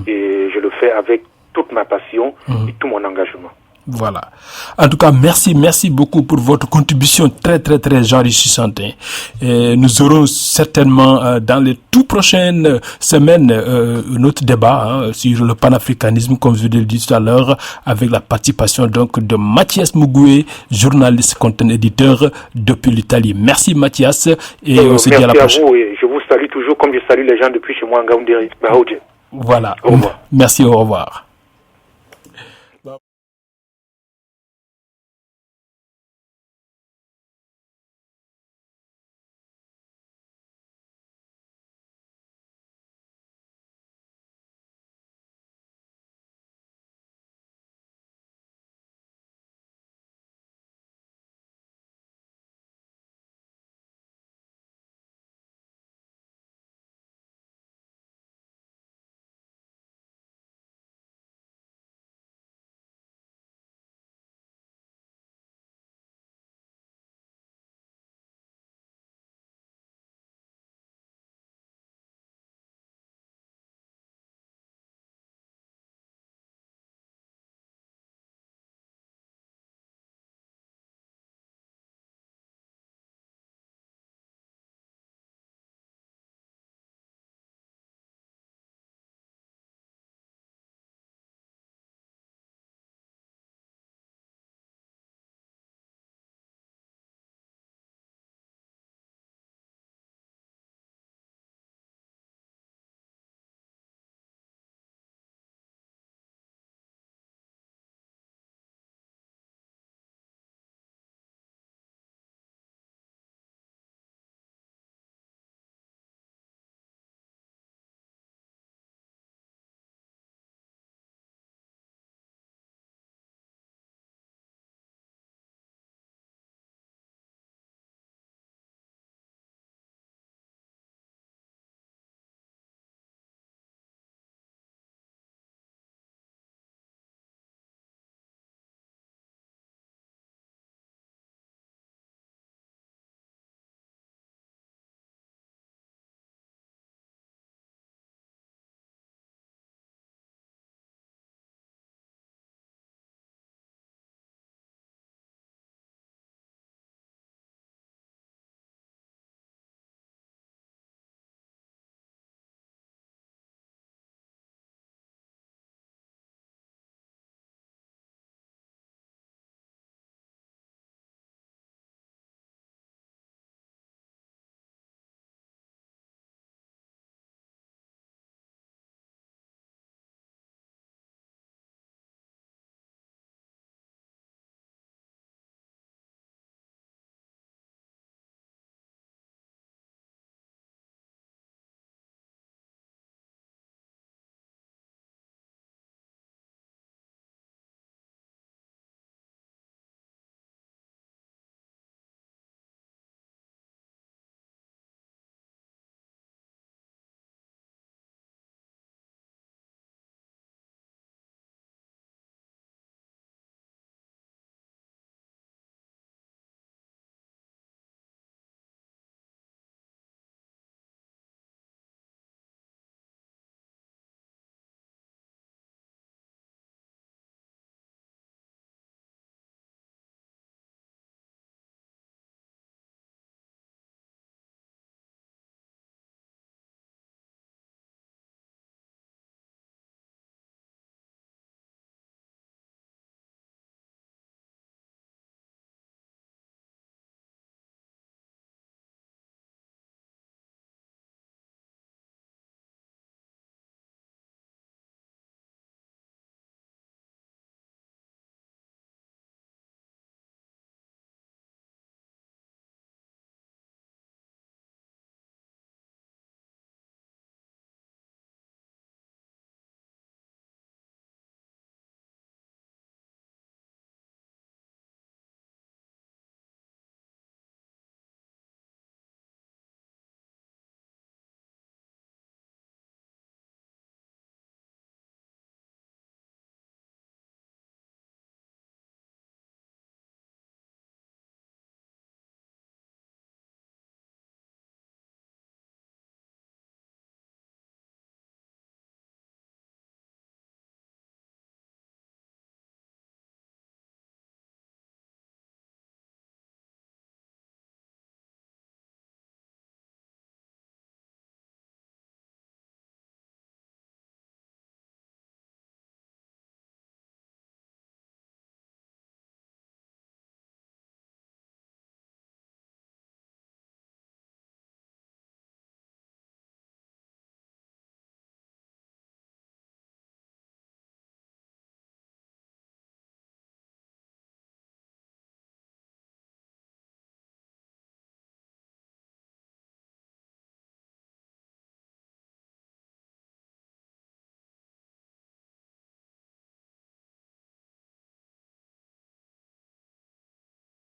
Et je le fais avec toute ma passion et tout mon engagement. Voilà. En tout cas, merci beaucoup pour votre contribution très enrichissante. Et nous aurons certainement dans les tout prochaines semaines un autre débat sur le panafricanisme, comme je l'ai dit tout à l'heure, avec la participation donc de Mathias Mugwe, journaliste, content éditeur depuis l'Italie. Merci Mathias et on se dit à la prochaine. Merci à vous et je vous salue toujours comme je salue les gens depuis chez moi en Gaoundéry. Voilà. Au revoir. Merci, au revoir.